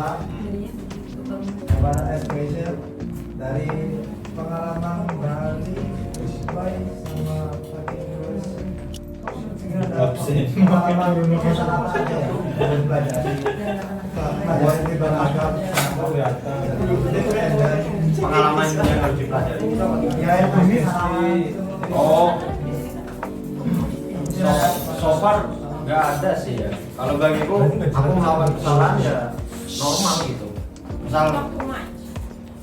Pak. Bapak espresso dari pengalaman dari Isbai sama pakai terus pengalaman masalah aja ya belajar di beragam Pengalaman yang harus dipelajari. ya itu sih Oh, so far nggak ada sih ya. Kalau bagiku, aku melakukan kesalahan ya normal gitu. Misal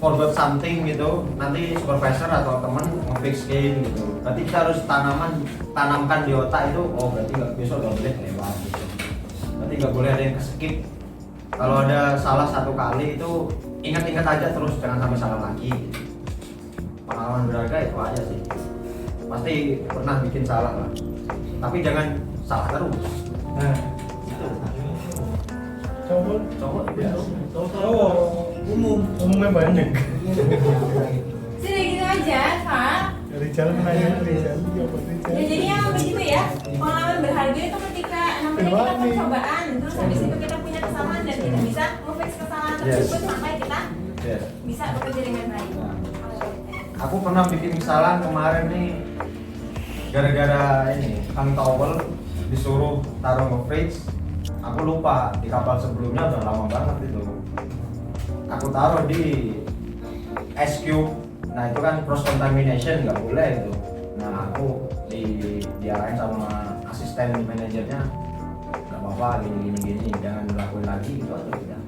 forgot something gitu, nanti supervisor atau temen nge-fixin gitu. Berarti kita harus tanamkan di otak itu. Oh berarti nggak besok nggak boleh lewat gitu. Berarti nggak boleh ada yang skip. Kalau ada salah satu kali itu ingat-ingat aja terus, jangan sampai salah lagi. Gitu. Pengalaman berharga itu aja sih. Pasti pernah bikin salah lah. Tapi jangan salah terus. nah Cowok biasa. umumnya banyak. Sudah gitu aja, Pak. Dari jalan nanya Rizal, Ya jadinya begitu ya. Pengalaman berharga itu ketika namanya kita percobaan, terus habis itu kita punya kesalahan dan kita bisa nge-fix kesalahan tersebut sampai kita Yes. bisa bekerja dengan baik. Aku pernah bikin kesalahan kemarin nih gara-gara ini Kang Towel disuruh taruh nge-fridge. Aku lupa di kapal sebelumnya udah lama banget itu. Aku taruh di ice cube. Nah itu kan cross contamination nggak boleh itu. Nah aku diarahin sama asisten manajernya nggak apa-apa gini jangan dilakuin lagi gitu aja udah.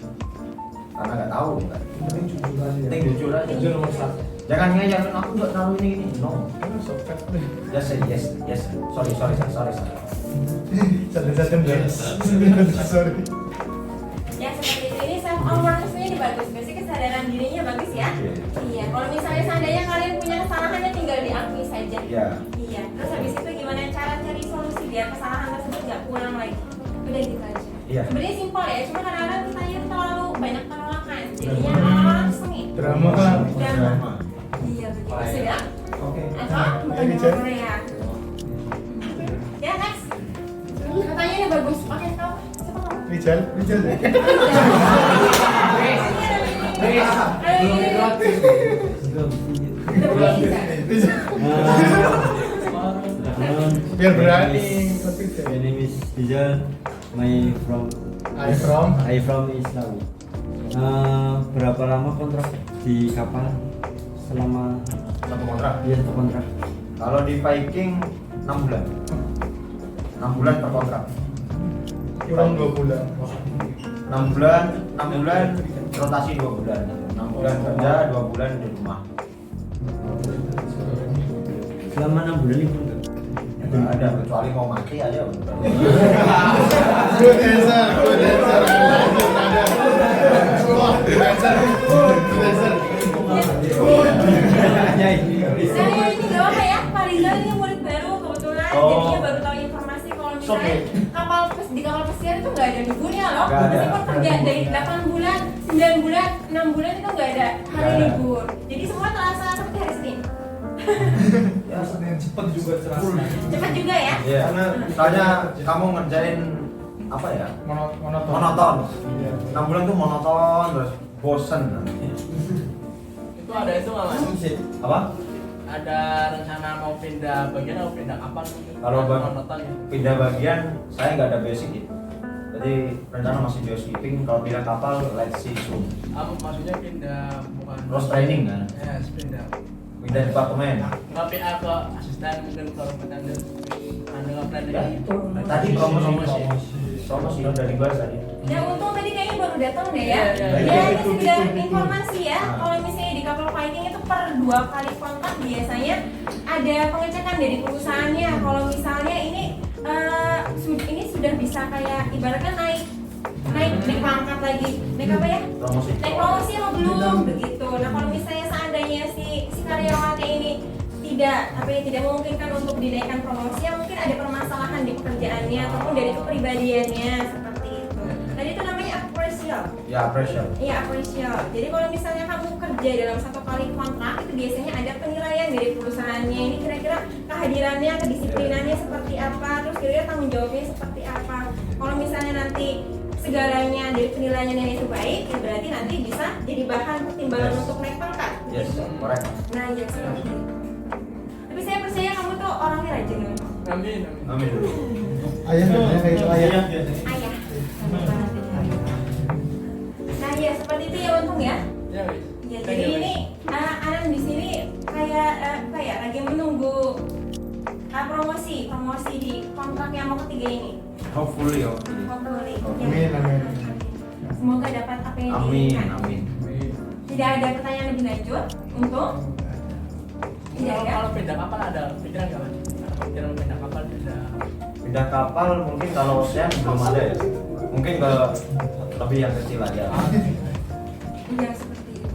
Karena nggak tahu kan. penting jujur aja Penting jujur aja. jujur nomor satu Jangan ngeyel aku nggak tahu ini. No. sopet Just say yes. Sorry. sorry. Ya seperti itu, ini self awareness-nya ini bagus, berarti kesadaran dirinya bagus ya. Iya, kalau misalnya seandainya kalian punya kesalahannya tinggal diakui saja. Iya. Iya, terus habis itu gimana cara cari solusi biar kesalahan tersebut nggak keulang lagi. Udah gitu aja. Iya. Sebenarnya simpel ya, cuma kadang-kadang kita itu terlalu banyak penolakan, jadinya orang sengit. Drama. Iya begitu. Sudah? oke Atau bukan ini, dengan Jen. Korea. Ya next. Katanya ini bagus. Oke, kau siapa kamu? Rizal deh. Biar berani. My name is Rizal. I from Islam. Berapa lama kontrak di kapal? Selama Satu kontrak. satu kontrak. Kalau di Viking 6 bulan. 6 bulan per kontrak. kurang 2 bulan. 6 bulan rotasi 2 bulan. 6 bulan kerja, 2 bulan di rumah. Selama 6 bulan itu Nggak ada kecuali mau mati aja udah. Good answer. Saya ini gak apa ya, Pak Rizal ini murid baru kebetulan, Oh. jadinya baru tahu informasi kalau misalnya di kapal pesiar itu nggak ada liburnya loh. Nggak ada. Meskipun kerja dari 8 bulan, 9 bulan, 6 bulan itu nggak ada hari Nggak ada. libur. Jadi semua terasa seperti hari Senin. ya Senin cepet juga terasa Cepat juga ya. Iya. Soalnya kamu ngerjain apa ya? Monoton. Monoton. Iya. 6 bulan tuh monoton terus bosen. Itu ada itu nggak mas? Apa? Ada rencana mau pindah bagian atau pindah kapan? Kalau nonton ya? pindah bagian saya nggak ada basic gitu. Jadi rencana masih di housekeeping. Kalau pindah kapal let's see soon. Maksudnya pindah bukan? Cross training kan? Ya, pindah. Pindah departemen. Nggak pindah ke asisten mungkin ke rumah tangga. Anda nggak planning? Ya itu. Tadi promosi udah dibahas tadi. Ya untung tadi kayaknya baru datang deh ya. Iya, iya, Ya iya. ini sekedar informasi ya. Nah. Kalau misalnya di kapal Viking itu per 2 kali kontrak biasanya ada pengecekan dari perusahaannya. Kalau misalnya ini sudah bisa kayak ibaratnya naik pangkat lagi. Naik apa ya? Promosi. Naik promosi atau belum begitu. Nah kalau misalnya seandainya si karyawannya ini tidak memungkinkan untuk dinaikkan promosi, ya mungkin ada permasalahan di pekerjaannya ataupun dari kepribadiannya seperti itu. Tadi itu namanya appraisal. Ya appreciate. Iya appraisal. Jadi kalau misalnya kamu kerja dalam 1 kali kontrak itu biasanya ada penilaian dari perusahaannya. Ini kira-kira kehadirannya, kedisiplinannya seperti apa, terus kira-kira tanggung jawabnya seperti apa. Kalau misalnya nanti segalanya dari penilaiannya itu baik, ya berarti nanti bisa jadi bahan pertimbangan Yes. untuk naik pangkat. Yes, correct. Nah, ya seperti itu. Tapi saya percaya kamu tuh orangnya rajin ya. Amin. Amin. Ayah biasanya kayak itu ayah. Ayah. Nah, ya seperti itu ya Untung ya. Ya, wis. Ya, jadi ini Anan di sini kayak apa ya, lagi menunggu promosi di kontrak yang mau ketiga ini. Hopefully, yo. Hopefully. Amin, amin. Semoga dapat apa yang Amin, diinginkan. amin. Tidak ada pertanyaan lebih lanjut untuk tidak ada. Kalau pindah kapal ada pikiran nggak, Mas? Pikiran pindah kapal ada. Pindah kapal mungkin kalau saya belum ada ya. Mungkin ke lebih yang kecil aja. Iya seperti itu.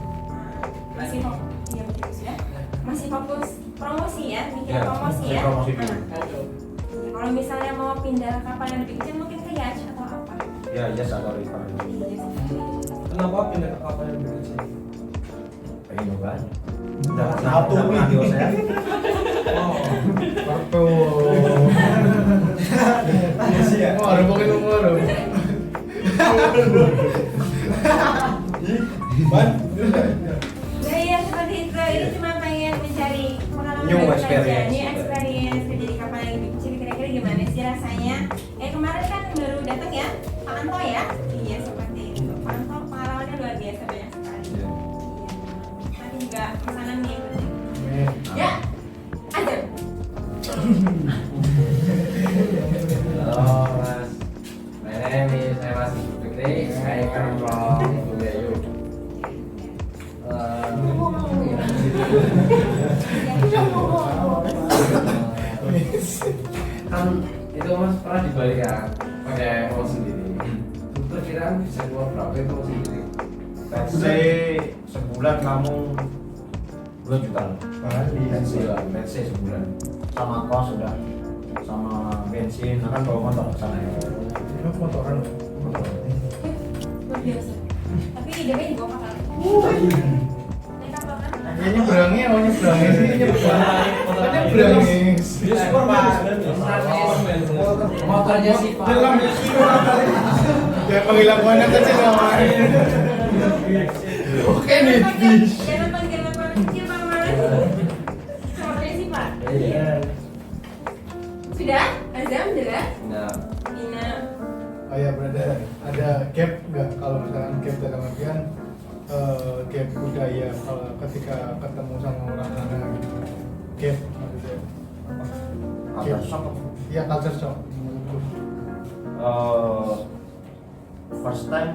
Masih fokus, iya begitu sudah. Masih fokus promosi ya, mikir Ya, promosi saya ya. promosi dulu. Nah, ya, kalau misalnya mau pindah kapal yang lebih kecil mungkin ke yacht atau apa? Ya, yes atau river. Iya seperti itu. Kenapa pindah ke kapal yang lebih kecil? Pengen nyoba aja. Udah Satu udah pernah di nih. ocean. Kartu. Iya. Oh, ada pokoknya nomor. Ban. Nah ya seperti itu, ini cuma pengen mencari pengalaman New baru experience. saja. New experience kerja di kapal yang lebih kecil, kira-kira gimana sih rasanya? Kemarin kan baru datang ya, Pak Anto ya? Iya seperti itu, Pak Anto pengalamannya luar biasa banyak sekali. Iya. Iya. Nanti juga pesanan nih. Amin. Ya, aja. Halo Mas, my name is Mas Fikri. I come from Budayu. Kan itu Mas pernah dibalik ya pakai uang sendiri. Perkiraan bisa keluar berapa itu uang sendiri? Let's say sebulan kamu 2 juta. Bali. Let's say sebulan. Sama kos sudah, sama bensin, akan bawa motor ke sana ya. Ini motoran. Luar biasa. Tapi idenya dibawa kapal. Naik kapal kan? Ya nyebrangnya, oh nyebrangnya sih nyebrang. Nyebrangnya. Dia Superman sebenarnya. Motornya sih Pak. Ya penghilang warna kecil namanya. Oke nih. Jangan panggil kapal kecil Pak Malas. Motornya sih Pak. Iya. Sudah? Azam sudah? Nah, Ina. Oh ya brother, ada gap nggak kalau misalkan gap dalam artian gap budaya kalau ketika ketemu sama orang sana gitu. Gap maksudnya. Culture shock. Iya culture shock. First time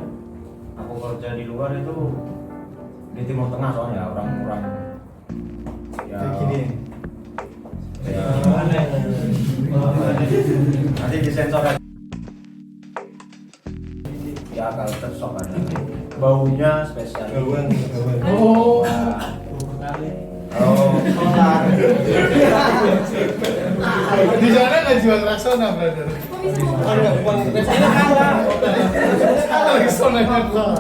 aku kerja di luar itu di Timur Tengah soalnya orang-orang ya Kayak gini. ya, nanti disensor aja. Ya culture shock ada. Baunya spesial. Oh. Kalau solar Di sana nggak jual raksona brother. Kok bisa bawa? Biasanya kalah. Kalau raksonanya lah.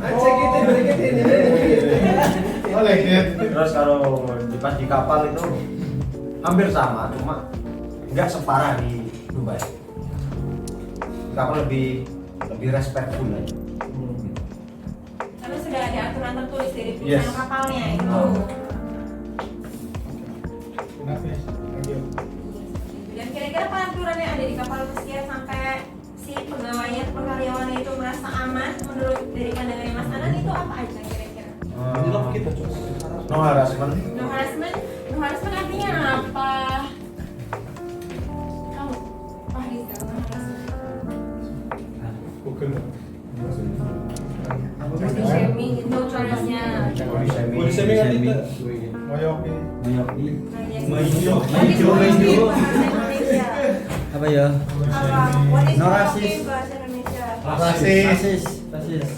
cek itu dikit ini. Oh like that. terus kalau pas di kapal itu hampir sama, cuma nggak separah di Dubai. Kapal lebih respectful aja. Karena sudah ada aturan tertulis dari Yes. perusahaan kapalnya itu. Oh. Nafis. Thank you. Dan kira-kira peraturan yang ada di kapal pesiar sampai si pegawainya atau karyawannya itu merasa aman menurut dari pandangan Mas Anan itu apa aja kira-kira? No harassment. No harassment? No harassment artinya apa? Kamu? Pak Rizal, no harassment. Google. Body shaming, no choice-nya. Body shaming. Body shaming kan itu. Moyoki. Mayoki. Nah, yes. Mayo. What is smoking bahasa Indonesia? Apa ya? Apa? What is No smoking rasis. bahasa Indonesia? Rasis. Rasis. Rasis.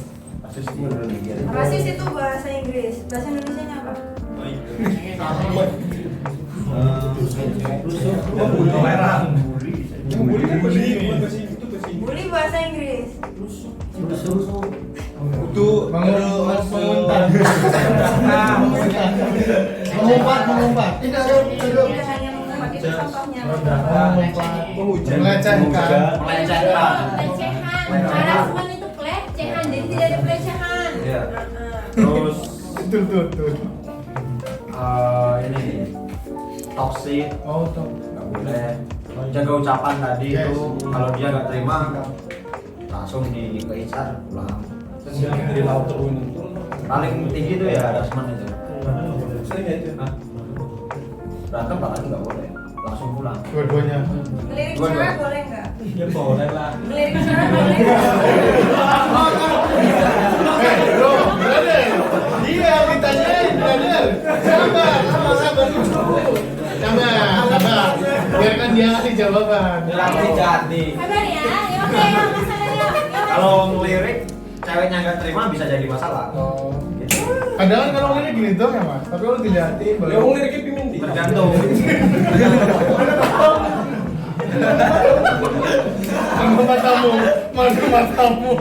Kasus di Indonesia. Rasis itu bahasa Inggris. Bahasa Indonesianya apa? Toleran. Yang bully kan bully, bukan besi itu besi. Bully bahasa Inggris. Itu Mengumpat. Mengumpat. Tidak hanya mengumpat itu contohnya. Mengumpat. Menghujat. Melecehkan. Melecehkan. Pelecehan. Harassment itu ya. Terus Betul. ini toxic, Oh, tuh. nggak boleh. Jaga ucapan tadi Yes. itu kalau dia nggak terima langsung di ke HR pulang. Terus yang di laut turun. Paling tinggi itu ya harassment itu. Sering ya itu. Berantem bahkan nggak boleh, langsung pulang. Dua-duanya. Ngelirik Gua cewek dua. boleh nggak? Ya boleh lah. Ngelirik cewek boleh nggak? Bro, brother. Iya, ditanyain, brother. Sabar dulu. Sabar. Biarkan dia ngasih jawaban. Nanti jadi. Sabar ya, ya oke ya masalahnya. Ya, oke. Kalau ngelirik ceweknya nggak terima bisa jadi masalah. Oh. Gitu. Kadang kan kalau ngelirik gini tuh ya mas, tapi kalau dilihatin Ya mau liriknya pimin di. Tergantung. Mana matamu, mana matamu.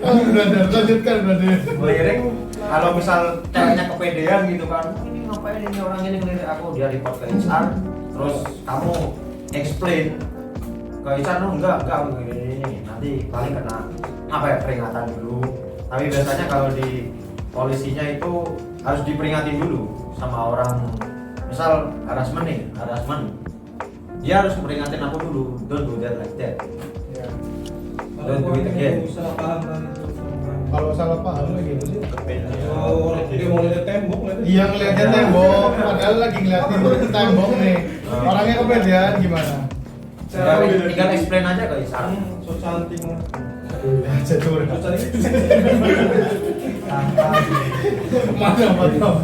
Brother, lanjutkan brother. Ngelirik kalau misal ceweknya kepedean gitu kan, ini ngapain ini orang ini ngelirik aku, dia report ke HR, terus kamu explain ke HR, no enggak ini nanti paling kena apa ya, peringatan dulu. Tapi biasanya kalau di polisinya itu harus diperingatin dulu sama orang, misal harassment dia harus peringatin aku dulu, don't do that like that. Ya. Don't do it again. Salah paham kan. Kalau salah paham kayak gitu sih. Oh, dia mau lihat tembok nggak tuh? Iya ngeliatnya tembok, padahal lagi ngeliatin tembok nih. Orangnya kepedean gimana? Tinggal explain aja ke HR. So cantik mah. Jatuh. So cantik. Mantap.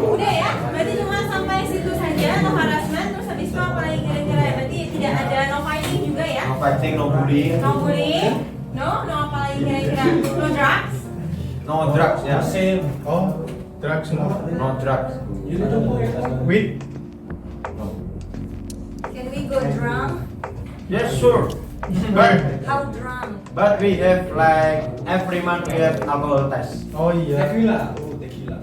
Udah ya, berarti cuma sampai situ saja no harassment, terus habis itu apa lagi kira-kira? Berarti tidak ada no fighting juga ya? No fighting, no bullying, No bullying, no apa lagi kira-kira? No drugs, no drugs ya. Oh, drugs semua. No drugs. Jadi coba ya. Weed. No. can we go drunk? Yes, sure. How drunk? But we have like every month we have alcohol test. Oh iya. Tequila. Oh, tequila.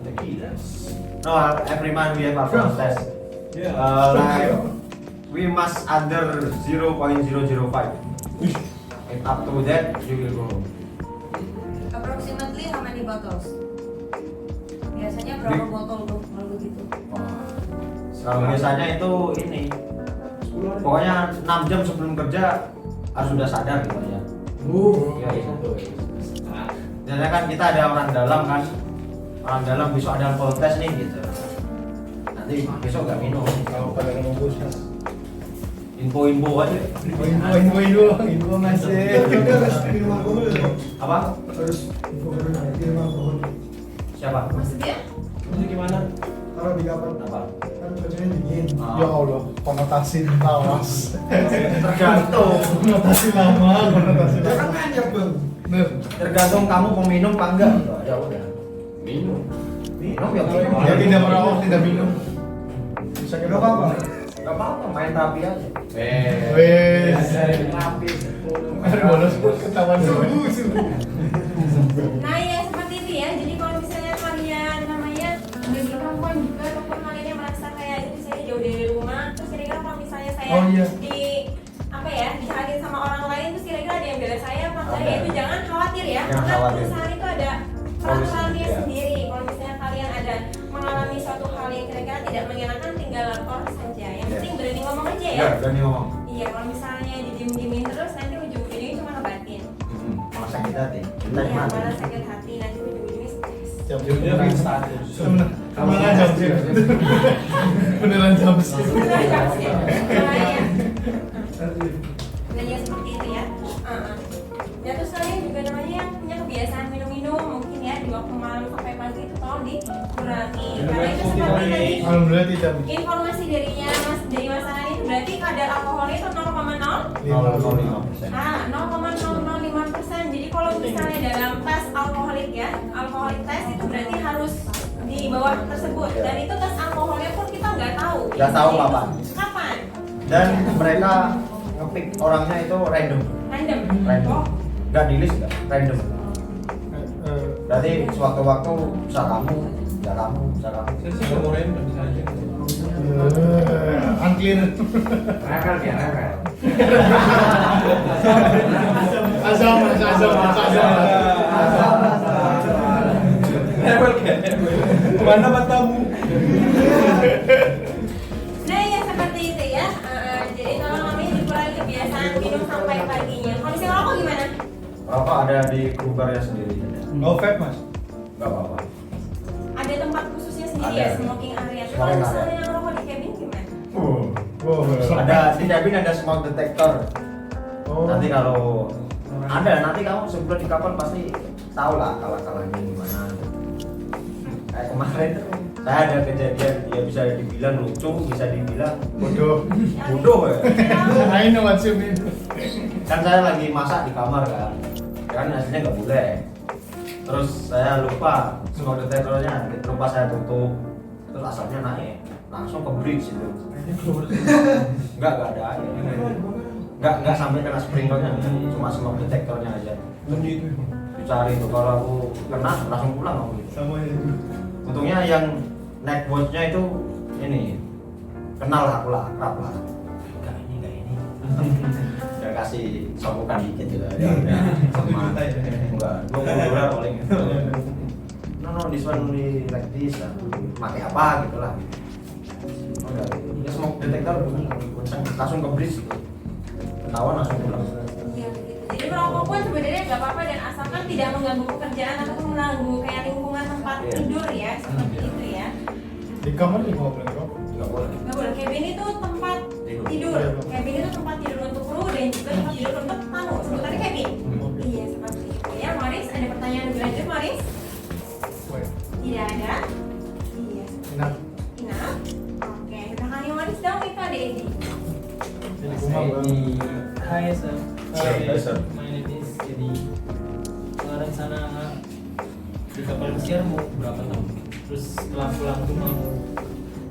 No, every month we have alcohol test. Ya. Like we must under 0.005. If up to that, you will go. Approximately how many bottles? Biasanya berapa botol tuh kalau begitu? Kalau biasanya itu ini, pokoknya 6 jam sebelum kerja harus sudah sadar gitu ya. Ya, itu. Biasanya kan kita ada orang dalam kan, orang dalam besok ada alkohol test nih gitu. Nanti besok nggak minum. Kalau pada nunggu sih. Info-info aja. Info masih. Apa? Harus kirim alkohol. Siapa? Maksudnya? Maksudnya gimana? Taruh di kapal. Apa? Kan kerjanya dingin. Ya Allah, konotasi lawas. Tergantung. Konotasi lama, konotasi Ya kan lama. banyak bang. Bener. Tergantung kamu peminum apa enggak. Ya udah. Minum ya minum. Ya tidak merokok, tidak minum. Bisa Gak apa-apa. Gak apa-apa, main rapi aja. Wes. Rapi. Mari bolos ketahuan semua. Nah ya seperti itu ya. Jadi kalau misalnya kalian namanya udah perempuan juga ataupun kalian yang merasa kayak itu misalnya jauh dari rumah, terus kira-kira kalau misalnya saya Oh, iya. di apa ya dihadir sama orang lain, terus kira-kira ada yang bela saya apa enggak Ada. ya itu jangan khawatir ya, Jangan karena khawatir. perusahaan itu ada peraturannya Polisi, ya. sendiri. Kalau misalnya kalian ada mengalami suatu hal yang kira-kira tidak mengenakan, tinggal lapor saja. Yang Ya. penting berani ngomong aja ya. Ya, berani ngomong. Iya, kalau misalnya didiem-diemin terus nanti ujung-ujungnya cuma ngebatin. Malah sakit hati. Kita Iya, mati. malah sakit hati nanti ujung-ujungnya stres. Dia bikin status. Beneran jam sih. Beneran jam sih. Bahaya. Nah ya seperti itu ya. Ya terus kalian juga namanya yang punya kebiasaan minum-minum mungkin ya di waktu malam sampai pagi itu tolong dikurangi. Karena itu seperti tadi Alhamdulillah tidak. informasi darinya dari Mas Anan itu berarti kadar alkoholnya itu 0,0 0,05%. 0,005%. Jadi kalau misalnya dalam tes alkoholik ya, alkoholik tes itu berarti harus di bawah tersebut. Dan itu tes alkoholnya pun kita nggak tahu. Nggak tahu kapan. Kapan? Dan mereka ngepick orangnya itu random. Random. Random. Oh, Nggak di list nggak? Random. Berarti sewaktu-waktu bisa kamu, bisa kamu, bisa kamu. Saya sih nggak mau random bisa aja. Unclear. Nakal dia nakal. Azam. Mana matamu? Nah ya seperti itu ya. Jadi tolong namanya dikurangi kebiasaan minum sampai paginya. Kalau misalnya rokok gimana? Rokok ada di krugernya sendiri. Oh, vape Mas. Nggak apa-apa. Ada tempat khususnya sendiri Ada. ya, smoking area. Tapi kalau Smoking misalnya area. yang rokok di cabin gimana? Wow. Ada di cabin ada smoke detector. Oh. Nanti kalau ada, nanti kamu sebelum di kapal pasti tahu lah kalah-kalahnya gimana. Kayak kemarin saya ada kejadian, dia bisa dibilang lucu, bisa dibilang Bodoh. bodoh ya. I know what you mean. Kan saya lagi masak di kamar kan aslinya nggak boleh. Terus saya lupa smoke detectornya, lupa saya tutup, terus asapnya naik, langsung ke bridge itu. Nggak ada air. Nggak sampai kena sprinklernya, cuma smoke detectornya aja. Dicari tuh, kalau aku kena langsung pulang aku gitu. Sama itu. Untungnya yang neck watch-nya itu ini kenal aku lah, akrab lah. Enggak ini. Udah kasih sopukan dikit gitu ya. Sama enggak, $20 paling. No, this one only like this. Pakai apa gitu lah. Udah, ya smoke detector langsung ke bridge gitu. Ketahuan langsung pulang. Ya, begitu. Jadi merokok pun sebenarnya nggak apa-apa dan asalkan tidak mengganggu pekerjaan ataupun mengganggu kayak lingkungan tempat Iya. tidur ya, seperti itu ya. Di kamar juga nggak boleh rokok. Enggak boleh. Nggak boleh. Cabin itu tempat tidur. Cabin itu tempat tidur untuk kru dan juga tempat tidur untuk tamu. Sebutannya cabin. Iya, seperti itu ya. Maris, ada pertanyaan lebih lanjut, Maris? Wait. Tidak ada. Iya. Enak. Ina. Oke, belakangnya Maris dong itu ada Edi. Jadi kumam bang. Hai sir. Hai, sir. My name is jadi rencana di kapal pesiar mau berapa tahun? Terus setelah pulang tuh mau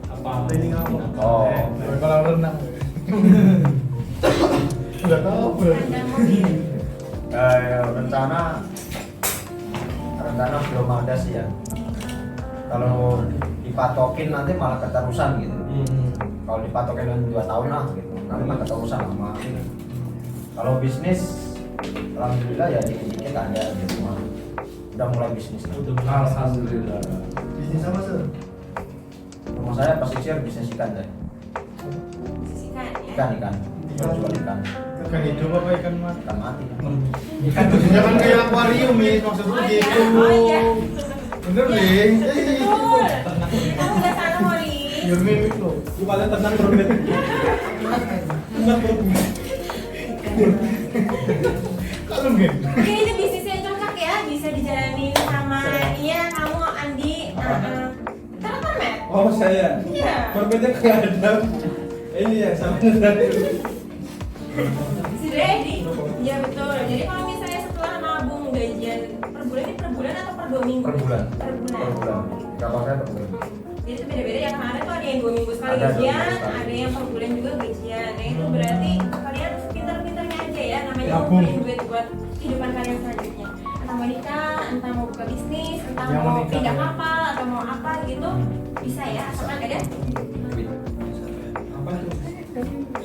apa? Training apa? Oh. Kalau renang. Udah tahu belum? Anda mobil. Rencana belum ada sih ya. Kalau dipatokin nanti malah keterusan gitu. Kalau dipatokin 2 tahun lah gitu, nanti malah keterusan lama. Kalau bisnis, alhamdulillah ya dikit-dikit ada gitu mah. Udah mulai bisnis. Alhamdulillah. Bisnis apa sir? Rumah saya pesisir bisnis ikan deh. Sisikan ya. Ikan. Jual ikan. Ikan hidup apa ikan mati? Ikan mati. Ikan tujuannya kan kayak akuarium ya, maksudnya Oh iya, gitu. oh iya. Bener nih. Betul. Kamu udah sana, Maris. Your mimik lo. Gue paling tenang berbeda. Kalau mungkin. Oke, ini bisnis yang cocok ya, bisa dijalanin sama iya kamu Andi. Telepon, Matt? Oh saya. Iya. Berbeda nggak ada. Ini ya sama dari. Si Reddy? Iya betul. Jadi kalau misalnya setelah nabung gajian per bulan ini per bulan atau per 2 minggu? Per bulan. Per bulan. Per bulan. Kapal saya per bulan. Jadi itu beda-beda ya, kemarin tuh ada yang 2 minggu sekali Ada 2 gajian, minggu sekali. ada yang per bulan juga gajian. Nah itu berarti kalian pintar-pintarnya aja ya, namanya Nabung. ngumpulin duit buat kehidupan kalian selanjutnya. Entah mau nikah, entah mau buka bisnis, entah Yang mau menikah, pindah ya. kapal atau mau apa gitu, bisa ya, asalkan ada. Apa tuh?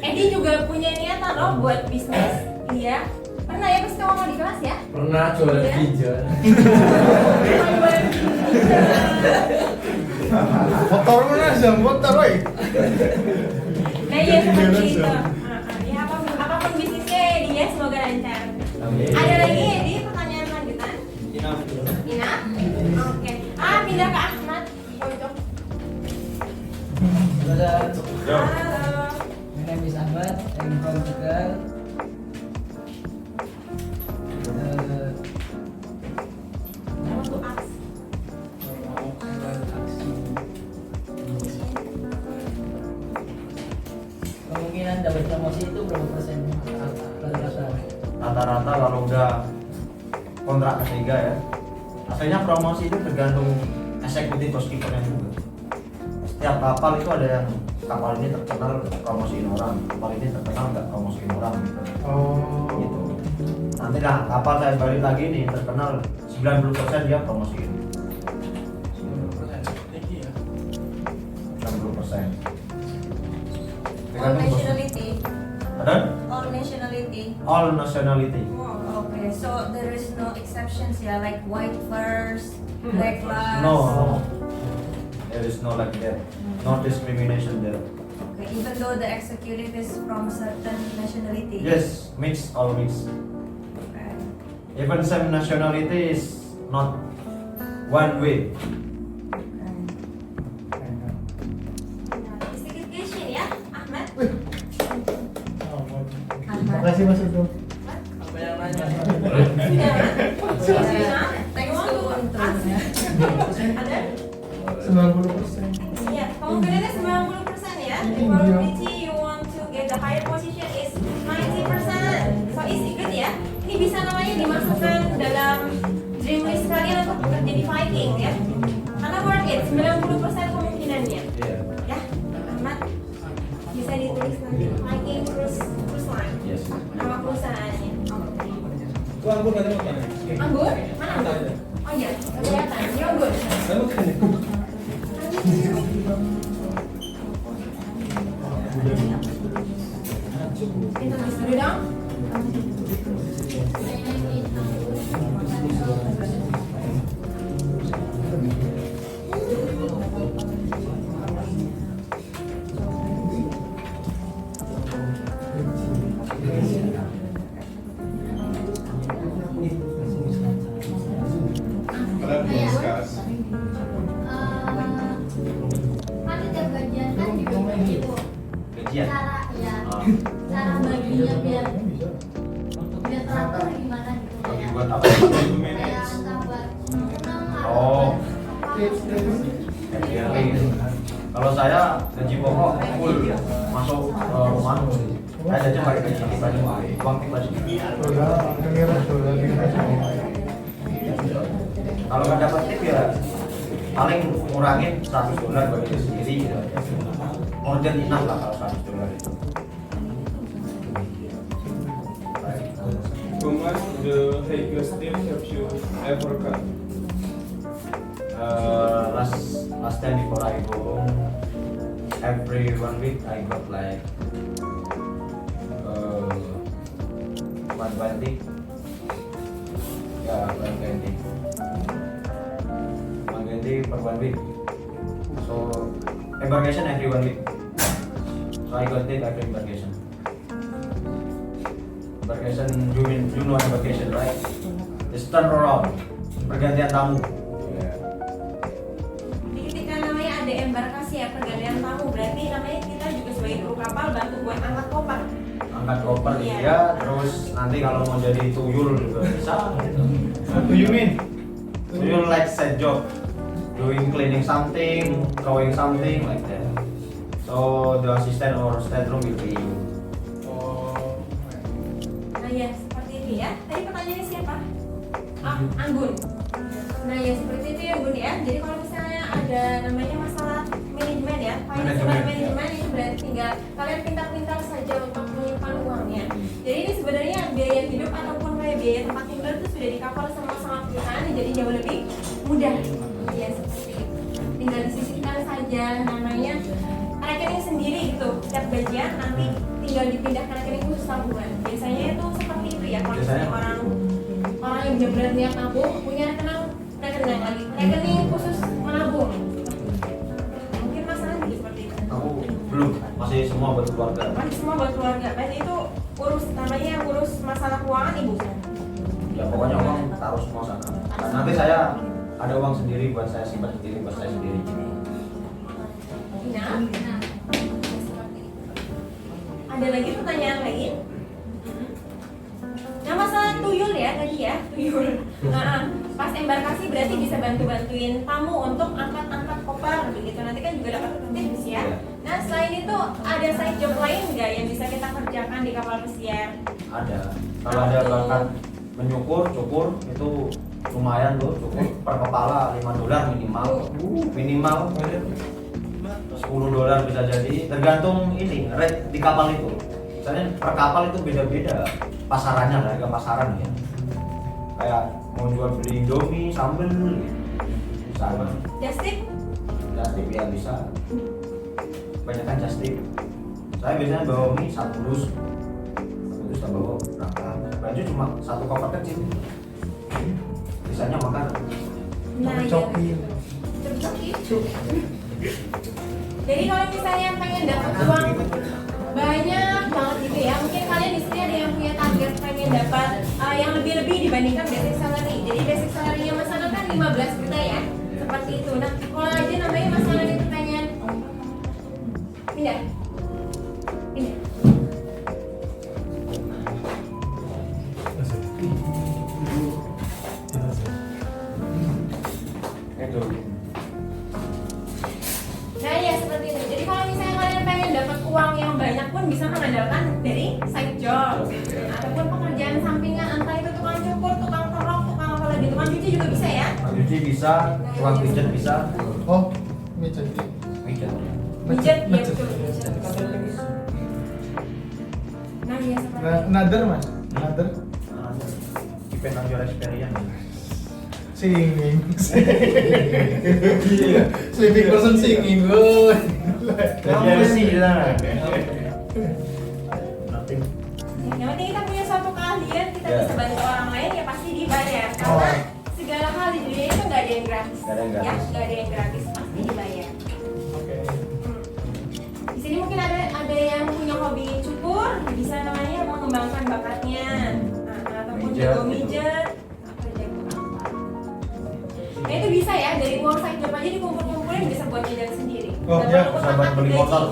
Edi juga punya niatan loh buat bisnis, iya. Pernah ya pas kamu mau di kelas ya? Pernah jualan Iya. hijau. Motor mana sih? Motor woi. Nah iya seperti itu. Ya apapun bisnisnya dia semoga lancar. Amin. Ada lagi ya di pertanyaan lanjutan? Ina. Nina? Oke. Pindah ke Ahmad. Pojok. Yo. Halo. My name is Ahmad. I'm from Tegal. Kamu tuh aks. Kemungkinan dapat promosi itu berapa persen? Rata-rata. Rata-rata kalau udah kontrak ketiga ya. Aslinya promosi itu tergantung eksekutif housekeepernya juga. Setiap kapal itu ada yang kapal ini terkenal promosiin orang, kapal ini terkenal nggak promosiin orang gitu. Oh. Gitu. Nanti lah kapal saya balik lagi nih terkenal 90% dia promosiin. 90%. All nationality. Ada? All all nationality. All nationality. Oh, okay, so there is no exceptions, yeah, like white first, black last. No. There is no like that. No discrimination there. Okay, even though the executive is from certain nationality. Yes, mix, all mix. Okay. Even same nationality is not one way. Sedikit question ya, Ahmad. Terima kasih Mas Udo. Apa yang nanya? Thanks to ada? 90%. Iya, kemungkinannya 90% ya. The probability you want to get the higher position is 90%. So is it good ya? Ini bisa namanya dimasukkan dalam dream list kalian untuk bekerja di Viking ya. Karena worth it, 90% kemungkinannya. Iya. Ya, Ahmad bisa ditulis nanti Viking cruise line. Yes. Nama perusahaannya. Itu anggur katanya mau tanya. Anggur? Mana anggur? Oh iya, kelihatan. Ini anggur. Kamu tanya. Kita tulis dulu dong. Kan setiap gajian kan juga begitu. Gajian. Cara ya, Ah. cara baginya biar teratur gimana gitu Bagi ya. buat apa? Kayak entah buat senang atau Oh. buat Kalau saya gaji pokok full masuk rumah. Saya jajan pakai gaji pribadi, uang pribadi. Kalau nggak dapat tip ya paling ngurangin $100 buat diri sendiri gitu. More than enough lah kalau $100 itu. How much the highest tip have you ever got? Last time before I go home, every 1 week I got like 120. Yeah, 120. 120 per 1 week. So embarkation every 1 week. So I got it every embarkation. Embarkation, you know embarkation, right? It's turn around, pergantian tamu. Jadi ketika namanya ada embarkasi ya, pergantian tamu, berarti namanya kita juga sebagai kru kapal bantu buat angkat koper. Angkat koper Iya. ya, terus nanti kalau mau jadi tuyul juga bisa. What do you mean? Tuyul like side job, doing cleaning something, throwing something like that. So the assistant or stateroom will be you. Oh. Nah ya, seperti itu ya. Tadi pertanyaannya siapa? Anggun. Nah ya, seperti itu ya Bun ya. Jadi kalau misalnya ada namanya masalah manajemen ya, financial management itu berarti tinggal kalian pintar-pintar saja untuk menyimpan uangnya. Jadi ini sebenarnya biaya hidup ataupun kayak biaya tempat tinggal itu sudah di-cover sama perusahaan, jadi jauh lebih mudah. Ya seperti itu. Tinggal disisihkan saja namanya rekening sendiri gitu. Setiap gajian nanti tinggal dipindahkan rekening khusus tabungan. Biasanya itu seperti itu ya kalau misalnya orang yang benar-benar niat nabung punya rekening khusus menabung. Mungkin masalah juga seperti itu. Aku belum, masih semua buat keluarga. Masih semua buat keluarga. Dan itu urus masalah keuangan ibu. Ya pokoknya uang taruh semua sana. Dan nanti saya ada uang sendiri buat saya simpan sendiri, buat saya sendiri. Nah, seperti itu. Ada lagi pertanyaan lagi? Nah masalah tuyul ya tadi ya, tuyul. Nah, pas embarkasi berarti bisa bantuin tamu untuk angkat koper begitu. Nanti kan juga dapat tips ya. Nah selain itu ada side job lain nggak yang bisa kita kerjakan di kapal pesiar? Ada. Kalau ada bakat cukur itu lumayan tuh, cukur per kepala $5 minimal. $10 bisa jadi, tergantung ini rate di kapal itu. Misalnya per kapal itu beda-beda pasarannya, harga pasaran ya. Kayak mau jual beli Indomie, sambel gitu. Sama. Just tip? Just tip ya bisa. Banyak kan just tip. Saya biasanya bawa mie 1 dus. baju cuma satu koper kecil, sisanya makanan. Nah, iya. Coki. Jadi kalau misalnya pengen dapat uang banyak banget gitu ya, mungkin kalian di sini ada yang punya target pengen dapat yang lebih-lebih dibandingkan basic salary. Jadi basic salary-nya Mas Anand kan 15 juta ya, seperti itu. Nah, kalau aja namanya Mas Anand itu pengen pindah. Nah ya seperti itu. Jadi kalau misalnya kalian pengen dapat uang yang banyak pun bisa mengandalkan dari side job ataupun pekerjaan sampingan, entah itu tukang cukur, tukang kerok, tukang apa lagi, tukang cuci juga bisa ya. Tukang cuci bisa, tukang pijat bisa. Oh, pijat. Pijat. Pijat ya betul. Pijat. Nah ya seperti itu. Another mas, another Depend on your experience. singing. Sleeping person singing, boy. Kamu sih lah. Nothing. Yang penting kita punya suatu keahlian, kita Ya. bisa bantu orang lain ya pasti dibayar. Karena segala hal di dunia itu nggak ada yang gratis. Nggak ada yang Ya, gratis. nggak ada yang gratis, pasti dibayar. Oke. Di sini mungkin ada yang punya hobi cukur, bisa namanya mengembangkan bakatnya, ataupun Mijat, jago gitu. mijat, atau jago apa. Nah itu bisa ya, dari uang side job aja dikumpul-kumpulin bisa buat jajan sendiri. Oh, Nggak ya, perlu bisa buat utang-utang beli gaji. motor.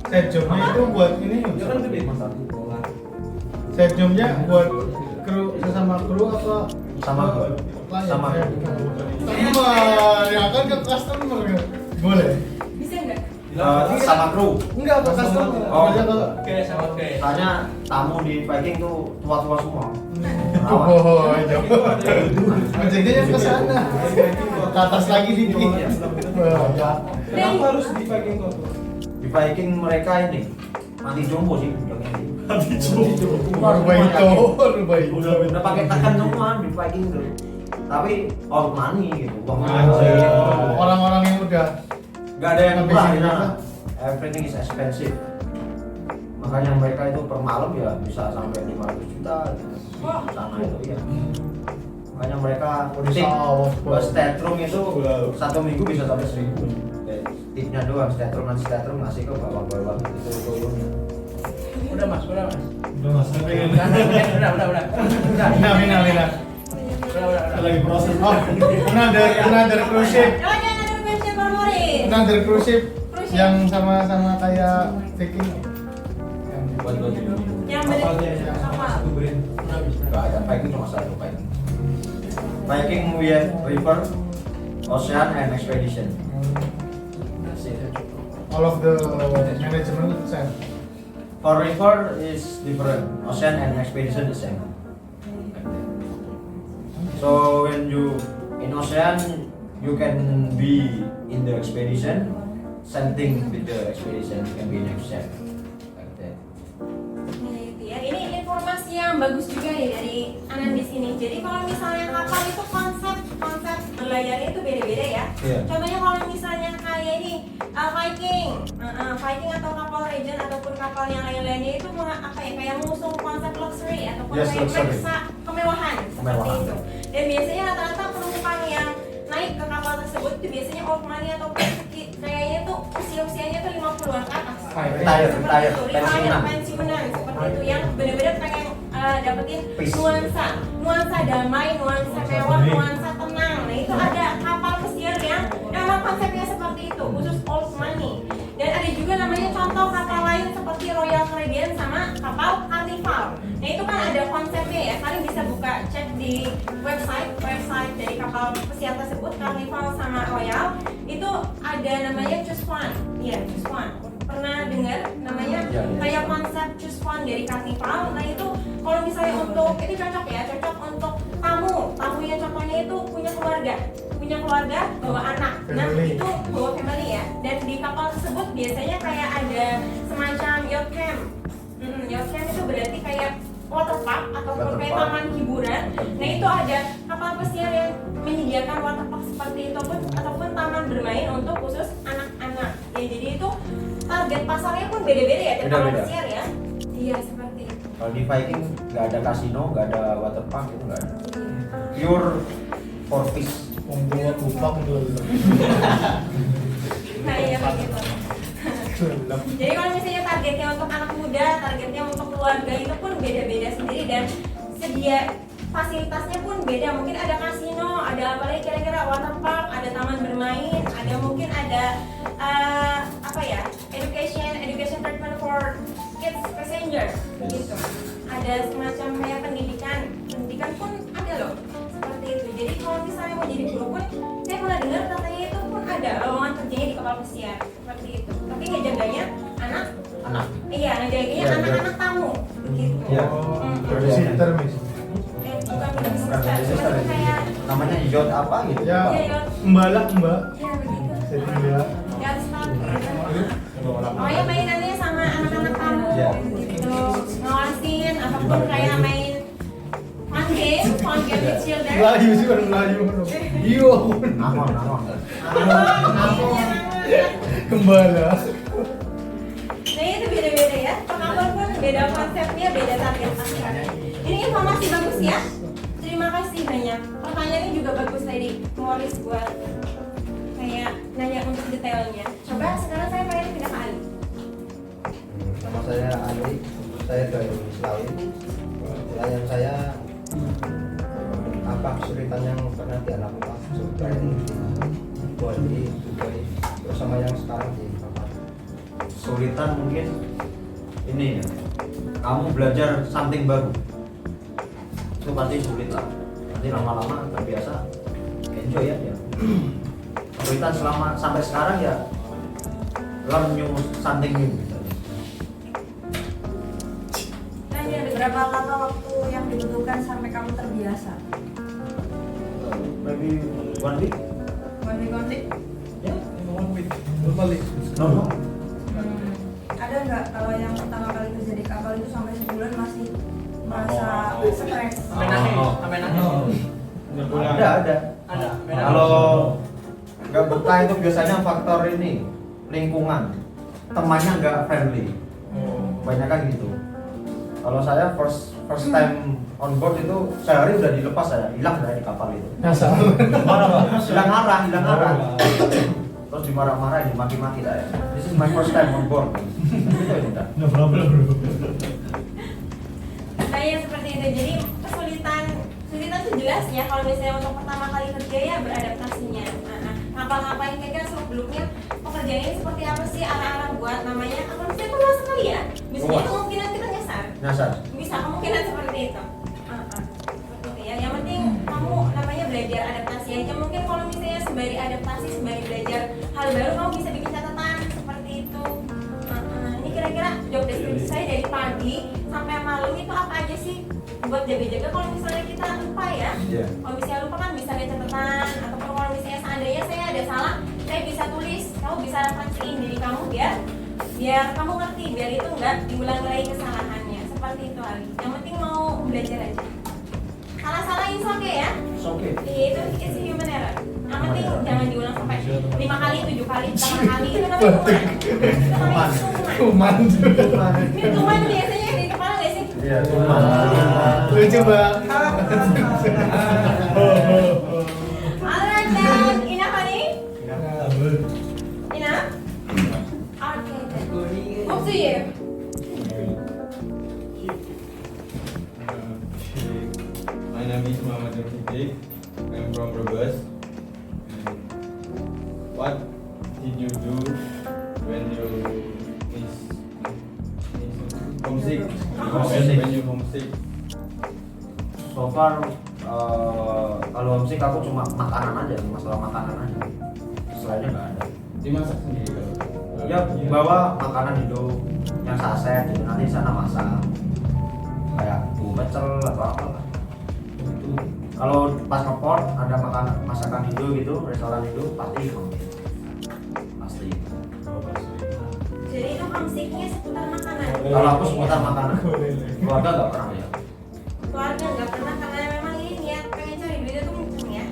Set jobnya itu buat ini. Dia kan gede motor. Set jobnya buat kru sesama kru apa? Sama klien? sama. Teman, ya kan ke customer kan? Boleh. Bisa nggak? Sama kru. Enggak ke customer. Oh. Aja ke Oke, sama oke. Soalnya tamu di Viking tuh tua-tua semua. oh, jauh. Ojeknya ke sana. Ke atas lagi dikit. Wah, ya. Kenapa harus di packing kok? Di Viking mereka ini mati jompo sih bilangnya. Mati Rubah itu, rubah itu. Udah pakai tekan semua di Viking tuh. Tapi all money gitu. Uang Orang-orang yang udah nggak ada yang Habis murah di ini sana. apa? Everything is expensive. Makanya mereka itu per malam ya bisa sampai 500 juta gitu. Wah. Sana itu ya. Makanya mereka Di tip sawah, buat stateroom itu satu minggu bisa sampai 1.000. Tipnya doang stateroom ngasih ke bawah-bawah itu turunnya. Udah mas. Udah mas, saya pengen Udah. Mina. lagi proses. Oh, another cruise ship. Oh ya, ada question favorit. Another cruise ship Cruise ship. yang sama-sama kayak Viking. Buat Yang Kapalnya bener yang kapal. satu brand. nggak ada Viking cuma satu Viking. Viking we have river, ocean and expedition. All of the management same. For river is different, ocean and expedition the same. So when you in ocean, you can be in the expedition. Same thing with the expedition, you can be in ocean. Like that. Nah, itu ya. Ini informasi yang bagus juga nih dari Anan di sini. Jadi kalau misalnya kapal itu konsep berlayarnya itu beda-beda ya. Iya. Contohnya kalau misalnya kayak ini Viking, Viking atau kapal Regent ataupun kapal yang lain-lainnya itu apa ya kayak mengusung konsep luxury ataupun Yes, kayak luxury. meksa kemewahan seperti Kemewahan. itu. Dan biasanya rata-rata penumpang yang naik ke kapal tersebut itu biasanya old money atau kayaknya tuh usianya tuh 50-an ke atas. Retire, Pensiunan pensiunan. seperti itu yang benar-benar pengen dapetin Peace. nuansa damai, nuansa mewah, nuansa tenang. Nah itu ada kapal pesiar yang memang konsepnya seperti itu, khusus old money. Dan ada juga namanya contoh kapal lain seperti Royal Caribbean sama kapal Carnival. Nah itu kan ada konsepnya ya, kalian bisa buka cek di website dari kapal pesiar tersebut, Carnival sama Royal. Itu ada namanya Choose One, iya Choose One. Pernah dengar namanya Ya. kayak konsep Choose One dari Carnival. Nah itu kalau misalnya untuk itu cocok untuk tamunya contohnya itu punya keluarga bawa anak. Nah Family. itu bawa family ya. Dan di kapal tersebut biasanya kayak ada semacam yacht camp. Yacht camp itu berarti kayak water park ataupun Water kayak park. taman hiburan. Nah itu ada kapal pesiar yang menyediakan water park seperti itu ataupun taman bermain untuk khusus anak-anak. Ya jadi itu target pasarnya pun beda-beda ya tiap kapal Beda-beda. pesiar ya. Iya seperti itu. Kalau di Viking nggak ada kasino, nggak ada water park, itu nggak ada. Pure for fish. Wong tua kupang dulu. Nah iya begitu. Jadi kalau misalnya targetnya untuk anak muda, targetnya untuk keluarga itu pun beda-beda sendiri dan sedia fasilitasnya pun beda. Mungkin ada kasino, ada apa lagi kira-kira water park, ada taman bermain, ada mungkin ada education treatment for kids passenger gitu. Ada semacam kayak pendidikan pun ada loh seperti itu. Jadi kalau misalnya mau jadi guru pun saya pernah dengar katanya itu pun ada lowongan kerjanya di kapal pesiar seperti itu. Tapi ngejaganya anak. Iya, ngejaganya anak-anak tamu begitu. Iya. Babysitter mis. Bukan babysitter, kayak Namanya yacht apa gitu? Ya, Iya, yacht. mbak. ya begitu. Setting dia. Ya staff gitu. Pokoknya mainannya sama anak-anak tamu Iya. gitu. Ngawasin ataupun kayak main fun game with children. Melayu sih baru Melayu. Iyo. Namon. Gembala. Nah itu beda-beda ya, pengabar pun beda konsepnya, beda target pasarnya. Ini informasi bagus ya, terima kasih banyak. Pertanyaannya juga bagus tadi, Morris buat kayak nanya untuk detailnya. Coba sekarang saya pengen pindah ke Ali. Nama saya Ali, saya dari Selawi. Pertanyaan saya, apa kesulitan yang pernah dialami Pak Supra ini buat di Dubai bersama yang sekarang di kapal? Kesulitan mungkin ini ya, kamu belajar something baru itu pasti sulit lah. Nanti lama-lama terbiasa, enjoy ya. Kesulitan selama sampai sekarang ya learn new something new gitu. Berapa lama waktu yang dibutuhkan sampai kamu terbiasa? Maybe 1 week. Ya, normally. No. Ada nggak kalau yang pertama kali kerja di kapal itu sampai sebulan masih merasa stres? Sampai nangis. Ada. Kalau nggak betah itu biasanya faktor ini lingkungan, temannya nggak friendly. Banyak kan gitu. Kalau saya first time on board itu sehari udah dilepas, saya hilang saya di kapal itu. Hilang arah. Terus dimarah-marah, dimaki-maki saya. This is my first time on board. Itu udah. No problem bro. Nah ya seperti itu, jadi kesulitan itu jelas ya kalau misalnya untuk pertama kali kerja ya beradaptasinya. Ngapa-ngapain kira-kira seluk-beluknya pekerjaan ini seperti apa sih, arah-arah buat namanya kalau misalnya kan luas sekali ya, biasanya kemungkinan kita nyasar. Bisa kemungkinan seperti itu. Seperti itu ya. Yang penting kamu namanya belajar adaptasi aja. Mungkin kalau misalnya sembari adaptasi, sembari belajar hal baru, kamu bisa bikin catatan seperti itu. Ini kira-kira job deskripsi saya dari pagi sampai malam itu apa aja sih buat jaga-jaga kalau misalnya kita lupa ya. Kalau misalnya lupa kan bisa ada catatan, ataupun kalau misalnya seandainya saya ada salah, saya bisa tulis, kamu bisa referensiin diri kamu biar kamu ngerti, biar itu enggak diulang lagi kesalahannya. Seperti itu Ali. Yang penting mau belajar aja. Salah-salah it's okay ya. It's okay. Iya itu it's human error. Yang penting jangan diulang sampai 5 kali, 7 kali, 8 kali itu namanya Kuman. Ini tuman biasanya di kepala nggak sih? Iya, cuma. Lucu banget. Alright then, enough honey? Enough? Okay then. Hope to you. My name is Muhammad Nurfidik. I'm from Brebes. What did you do when you homesick? When you homesick? So far, kalau homesick aku cuma makanan aja, masalah makanan aja. Selainnya nggak ada. Dimasak sendiri kalau? Ya bawa makanan hidup yang saset, gitu. Nanti sana masak. Kayak bumbu pecel atau apa lah. Kalau pas ngeport ada masakan Indo gitu, restoran Indo pasti homesick. Pasti. Jadi itu homesicknya seputar makanan. Kalau aku seputar makanan, keluarga nggak pernah ya. Keluarga nggak pernah karena memang ini niat pengen cari duit itu kenceng ya.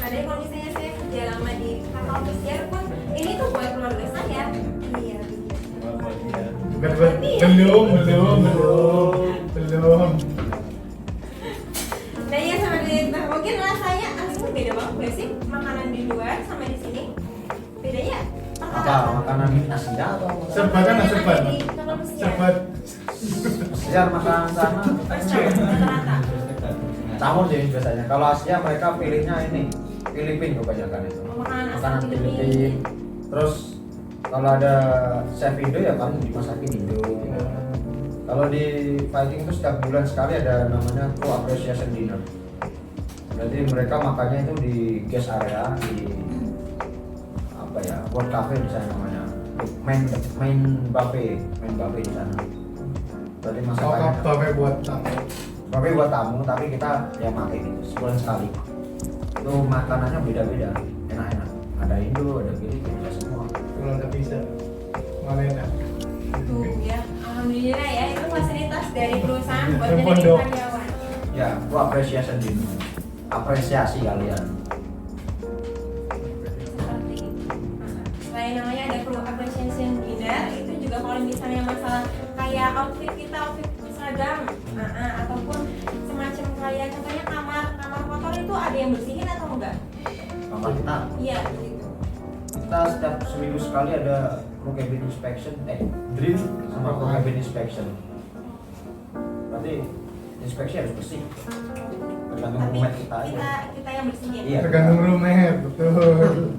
Ada kalau misalnya saya kerja lama di kapal pesiar pun ini tuh buat keluarga saya. Iya. Belum. beda banget gak sih makanan di luar sama di sini? Bedanya Apa makanan Asia atau Serba kan serba. Serba. Asia makanan sana rata-rata. campur sih biasanya. Kalau Asia mereka pilihnya ini Filipin kebanyakan itu. Makanan asal Makanan Filipin. Filipin. Terus kalau ada chef Indo ya paling dimasakin Indo. Kalau di Viking itu setiap bulan sekali ada namanya Crew Appreciation Dinner. Berarti mereka makannya itu di guest area di apa ya, World Cafe di sana namanya. Main buffet di sana. Berarti masakannya Buffet buat tamu. buffet buat tamu, tapi kita ya makan itu sebulan sekali. Itu makanannya beda-beda, enak-enak. Ada Indo, ada Filipin, ada semua. Kalau nggak bisa, mana enak? Tuh ya, alhamdulillah ya itu fasilitas dari perusahaan buat Telepon jadi dong. karyawan. Ya, itu appreciation dinner. Apresiasi kalian. Seperti itu. Selain namanya ada crew appreciation dinner, itu juga kalau misalnya masalah kayak outfit kita, outfit seragam, ataupun semacam kayak contohnya kamar kotor itu ada yang bersihin atau enggak? Kamar kita, Iya, gitu. kita setiap seminggu sekali ada crew cabin inspection, drill sama crew cabin inspection. Berarti inspeksi harus bersih. Tergantung Tapi rumah kita aja. kita yang bersihin. Iya. Tergantung roommate, betul.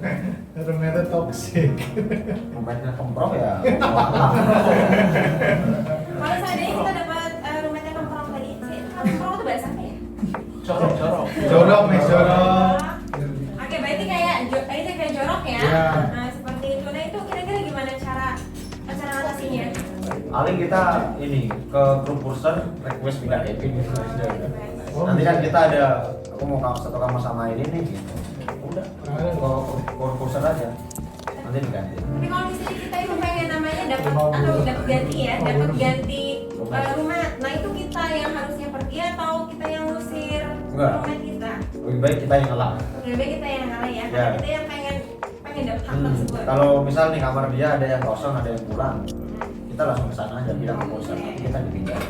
Roommate toxic. Rumahnya kemprong ya. Kalau seandainya kita dapat roommate yang kemprong tadi, kemprong itu bahasa apa ya? Jorok. Jorok, Mas, jorok. Oke, berarti kayak ini kayak jorok ya. Iya. Nah, seperti itu. Nah, itu kira-kira gimana cara atasinya? Paling kita ini ke crew purser request pindah cabin gitu. Nanti kan kita ada, aku mau satu kamar sama ini nih gitu. Udah, ke purser aja. Nanti diganti. Tapi kalau misalnya kita itu pengen namanya dapat ganti ya, dapat ganti rumah. Nah, itu kita yang harusnya pergi atau kita yang ngusir Enggak. rumah kita? Lebih baik kita yang ngalah. Lebih baik kita yang ngalah ya, karena Ya. kita yang pengen dapat hak tersebut. Kalau misal nih kamar dia ada yang kosong, ada yang pulang, kita langsung ke sana aja bilang ke purser, nanti kita dipindah.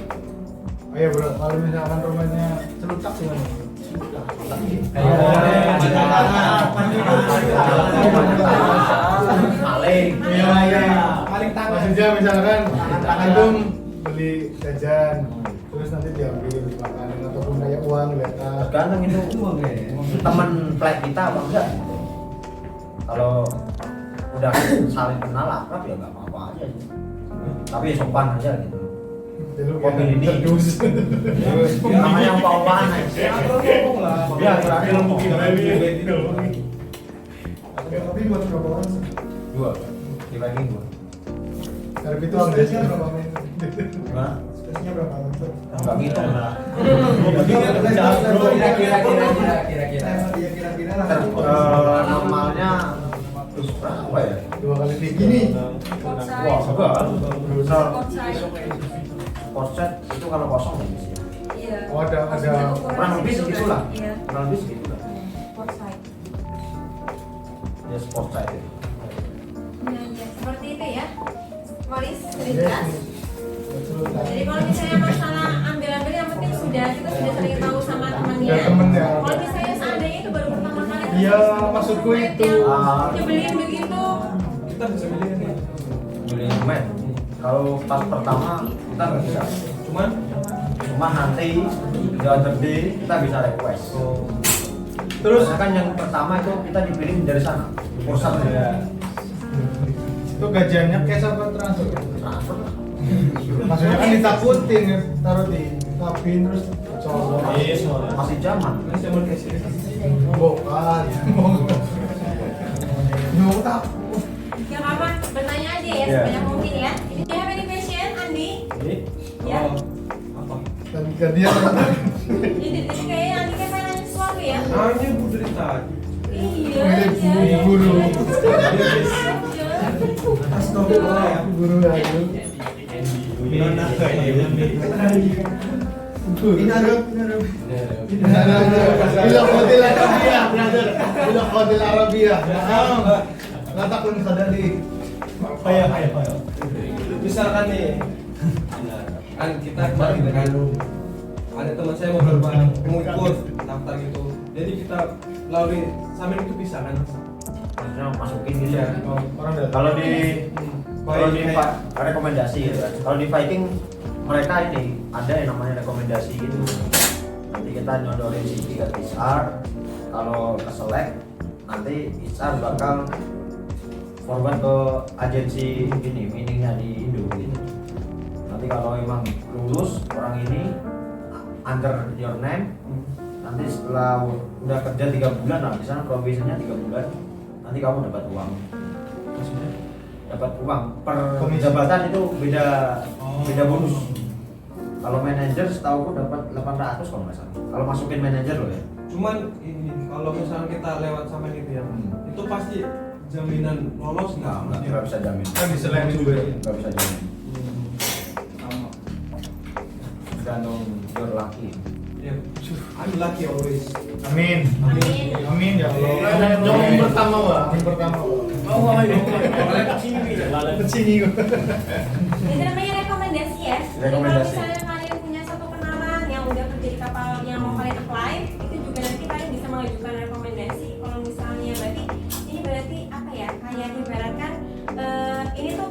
Oh iya bro, kalau misalkan rumahnya celutak gimana? Maling. Iya. Maksudnya misalkan antum beli jajan, terus nanti diambil makanan ataupun kayak uang di atas. Tergantung itu teman flight kita apa enggak gitu. Kalau udah saling kenal akrab ya nggak apa-apa aja sih. Tapi sopan aja gitu. Mobil ini namanya apa-apaan aja. Ya terakhir mungkin Tapi buat berapa orang? dua dibagi dua. Harga itu harganya berapa men? Gimana? Spesinya berapa meter? Enggak ngitung lah. Kira-kira Normalnya terus berapa ya? 2 kali gini. Wah, enggak. Misal Sport set itu kalau kosong ya bisa. Iya. Oh ada Kurang lebih segitu lah. Iya. Kurang lebih segitu lah. Sport side. Ya sport side itu. Nah, ya, seperti itu ya. Moris, sudah jelas. Jadi kalau misalnya masalah ambil-ambil yang penting kita sudah sering tahu sama temannya. Ya, temennya. Kalau misalnya seandainya itu baru pertama kali terus Iya, kita maksudku yang itu. nyebelin begitu. Kita bisa milih nih. Beli lumayan. Kalau pas pertama kita nggak bisa. Cuman nanti the other day kita bisa request. Terus kan yang pertama itu kita dipilih dari sana. Pusat ya. Itu gajiannya cash apa transfer? Transfer lah. Maksudnya kan ditakutin ya, taruh di kabin terus colok. Masih zaman. Bukan. Mau takut. Ya apa? Bertanya aja ya, Iya. sebanyak mungkin ya. Ini do you have any question, Andi? Ya. Dan dia Jadi kayaknya Andi kan pengen nanya sesuatu ya. Nanya bu dari tadi. Iya. Mirip guru. Astagfirullah ya. Guru aja. Bila kodil Arabia, brother. Bila kodil Arabia. Nggak takut sadari. Ayo. Misalkan nih, kan kita kemarin dengan ada teman saya mau ikut daftar gitu, Jadi kita lalui samin itu bisa kan? Maksudnya masukin gitu Iya. ya. Orang datang. Kalau di Baik. rekomendasi gitu kan. Kalau di Viking mereka ini ada yang namanya rekomendasi gitu. Nanti kita nyodorin CV ke HR. Kalau ke select nanti HR bakal forward ke agensi ini meetingnya di Indo gitu. Nanti kalau emang lulus orang ini under your name, nanti setelah udah kerja 3 bulan lah, misalnya probasinya 3 bulan, nanti kamu dapat uang. Maksudnya? Dapat uang per Komisi. jabatan itu beda Oh. beda bonus. Kalau manajer setahu aku dapat 800 kalau nggak salah. Kalau masukin manajer loh ya. Cuman ini kalau misalnya kita lewat samin itu ya, itu pasti jaminan lolos Nggak bisa jamin. Kan diseleksi juga. Nggak bisa jamin. Tergantung your lucky. Ya, I'm lucky always. Amin. Amin. Amin ya Allah. Yang pertama wah. Yang pertama. Oh, ini. Kesini gua. Itu namanya rekomendasi ya. Jadi kalau Rekomendasi. misalnya kalian punya satu kenalan yang udah kerja di kapal yang mau kalian apply, itu juga nanti kalian bisa mengajukan rekomendasi. Kalau misalnya berarti ini berarti apa ya? Kayak ibaratkan ini tuh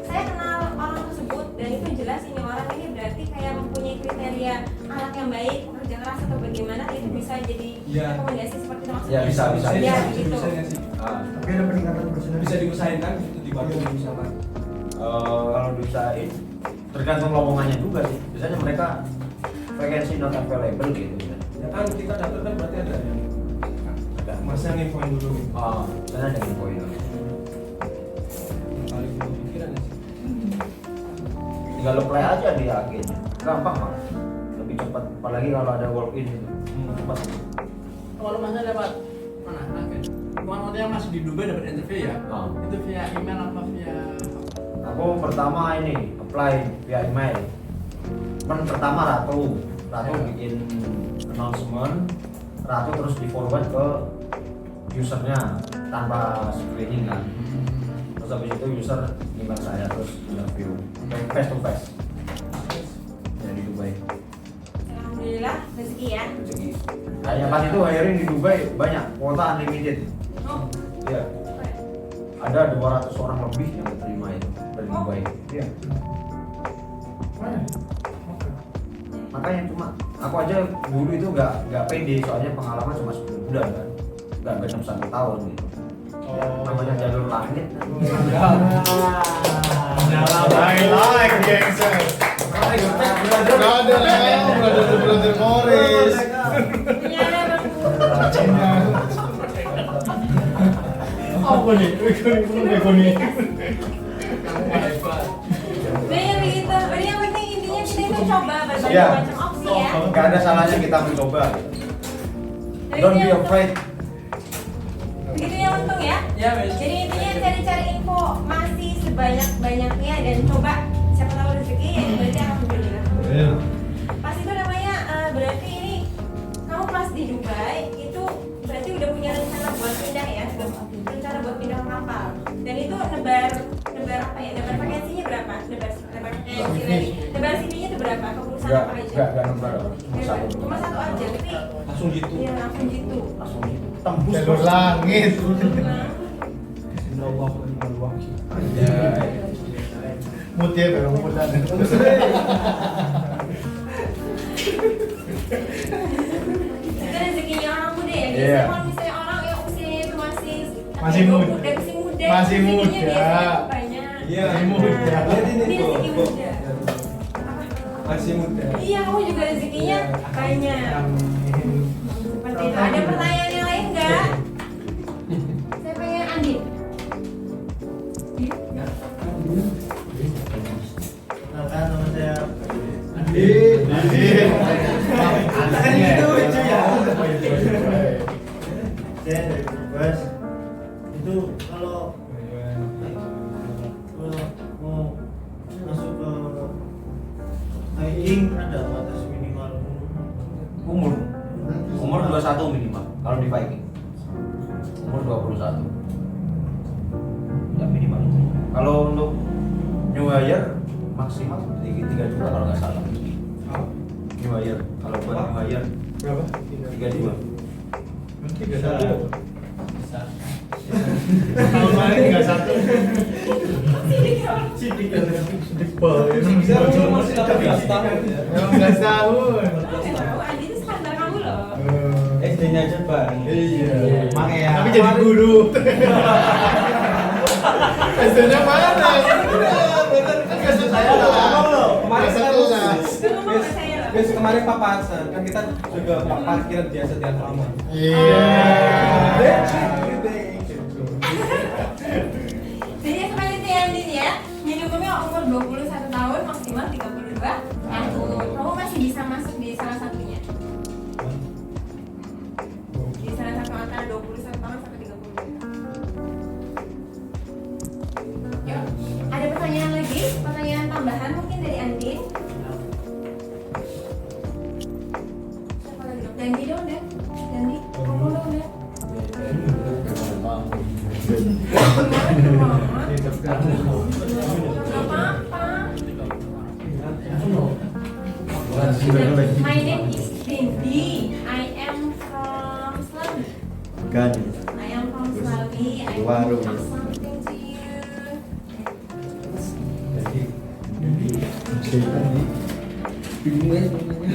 saya kenal orang tersebut dan itu jelas ini orang ini berarti kayak mempunyai kriteria anak yang baik, pekerja keras atau bagaimana, itu bisa jadi Ya. rekomendasi seperti itu maksudnya. Ya, bisa. Ya, gitu. Bisa sih. Tapi ada peningkatan personal. Bisa diusahain kan itu dibantu misalkan. Kalau diusahain tergantung lowongannya juga sih. Biasanya mereka vacancy not available gitu kan. Ya kan kita daftar kan berarti ada yang Ada. Mas yang infoin dulu. Biasanya ada yang poin. Kali belum pikiran ya sih. Tinggal apply aja di agennya. Gampang Pak. Lebih cepat. Apalagi kalau ada walk in itu. Cepat. Kalau masnya dapat mana? Agen. Kemarin yang masih di Dubai dapat interview ya? Oh. Itu via email apa via? Aku pertama ini apply via email. Pertama Ratu bikin announcement, Ratu terus di forward ke usernya tanpa screening kan. Terus habis itu user email saya terus interview face to face. Ya di Dubai. Alhamdulillah rezeki ya. Rezeki. Kayaknya pas itu hiring di Dubai banyak, kuota unlimited. Oh, Iya. Ada 200 orang lebih yang diterima itu dari Oh. Dubai. Iya. Mana? Makanya cuma aku aja dulu itu nggak pede soalnya pengalaman cuma 10 bulan kan, nggak genap 1 tahun gitu. Ya, namanya jalur langit. Like gangster. Brother Morris. punya ada bang. Apa nih? Apa nih? Nah ya begitu. Jadi yang penting intinya kita itu coba berbagai Iya. macam opsi ya. Nggak ada salahnya kita mencoba. Jadi Don't be yang untung- afraid. Begitu yang untung ya. Ya, wes. Jadi intinya cari-cari info masih sebanyak-banyaknya dan coba siapa tahu rezeki ya berarti alhamdulillah. Pas itu namanya berarti ini kamu pas di Dubai itu berarti udah punya rencana buat pindah ya, rencana buat pindah kapal. Dan itu nebar apa ya? Nebar vakansinya berapa? Nebar CV-nya itu berapa? Ke perusahaan apa aja? Nggak nembak. Satu. Cuma satu aja, tapi Langsung gitu. iya langsung gitu. Langsung tembus Jalur terus. langit. Insyaallah wal wakil. Mut ya, baru mudah. Itu rezekinya orang muda ya. Iya. Biasanya kalau misalnya orang yang usianya itu masih Masih apa ya, muda. masih muda. Masih rezekinya muda. biasanya banyak. Iya, Masih muda. Lihat ini Ini tuh. rezeki tuh. muda. Apa? Masih muda. Iya, kamu juga rezekinya banyak. Seperti itu. Ada pertanyaan yang lain nggak? Saya pengen Andi. Nah, nama saya Adit. Kan itu lucu ya. Saya dari Brebes. Itu kalau mau masuk ke hiking ada batas minimal Umur 21 minimal kalau di Viking. Umur 21. Ya minimal. Kalau untuk new hire maksimal 3 juta kalau nggak salah. New hire kalau buat new hire Berapa? 32. Nanti 31 Bisa. tahun kemarin 31 Sidik sidik bal ya Masih 18 tahun ya. 18 tahun Adi itu standar kamu loh. SD-nya aja bareng. Iya. Makanya Tapi jadi guru. SD-nya mana? Kan gak saya lah. Kemarin Gak kan kelas. Besok kemarin papasan kan kita juga parkiran biasa di asrama. Iya. Jadi seperti itu ya Andin ya. Yang hukumnya umur 21 tahun maksimal 32 tahun. Kamu masih bisa masuk di salah satunya. Di salah satu antara 21 tahun sampai 32 tahun. Yuk, ada pertanyaan lagi? Pertanyaan tambahan mungkin dari Andin? Siapa lagi dong? Dandi dong, Dan. Dandi, kamu dong, Dan. My name is Dendi. I am from Slawi. Gani. I am from Slawi. I want to ask something to you.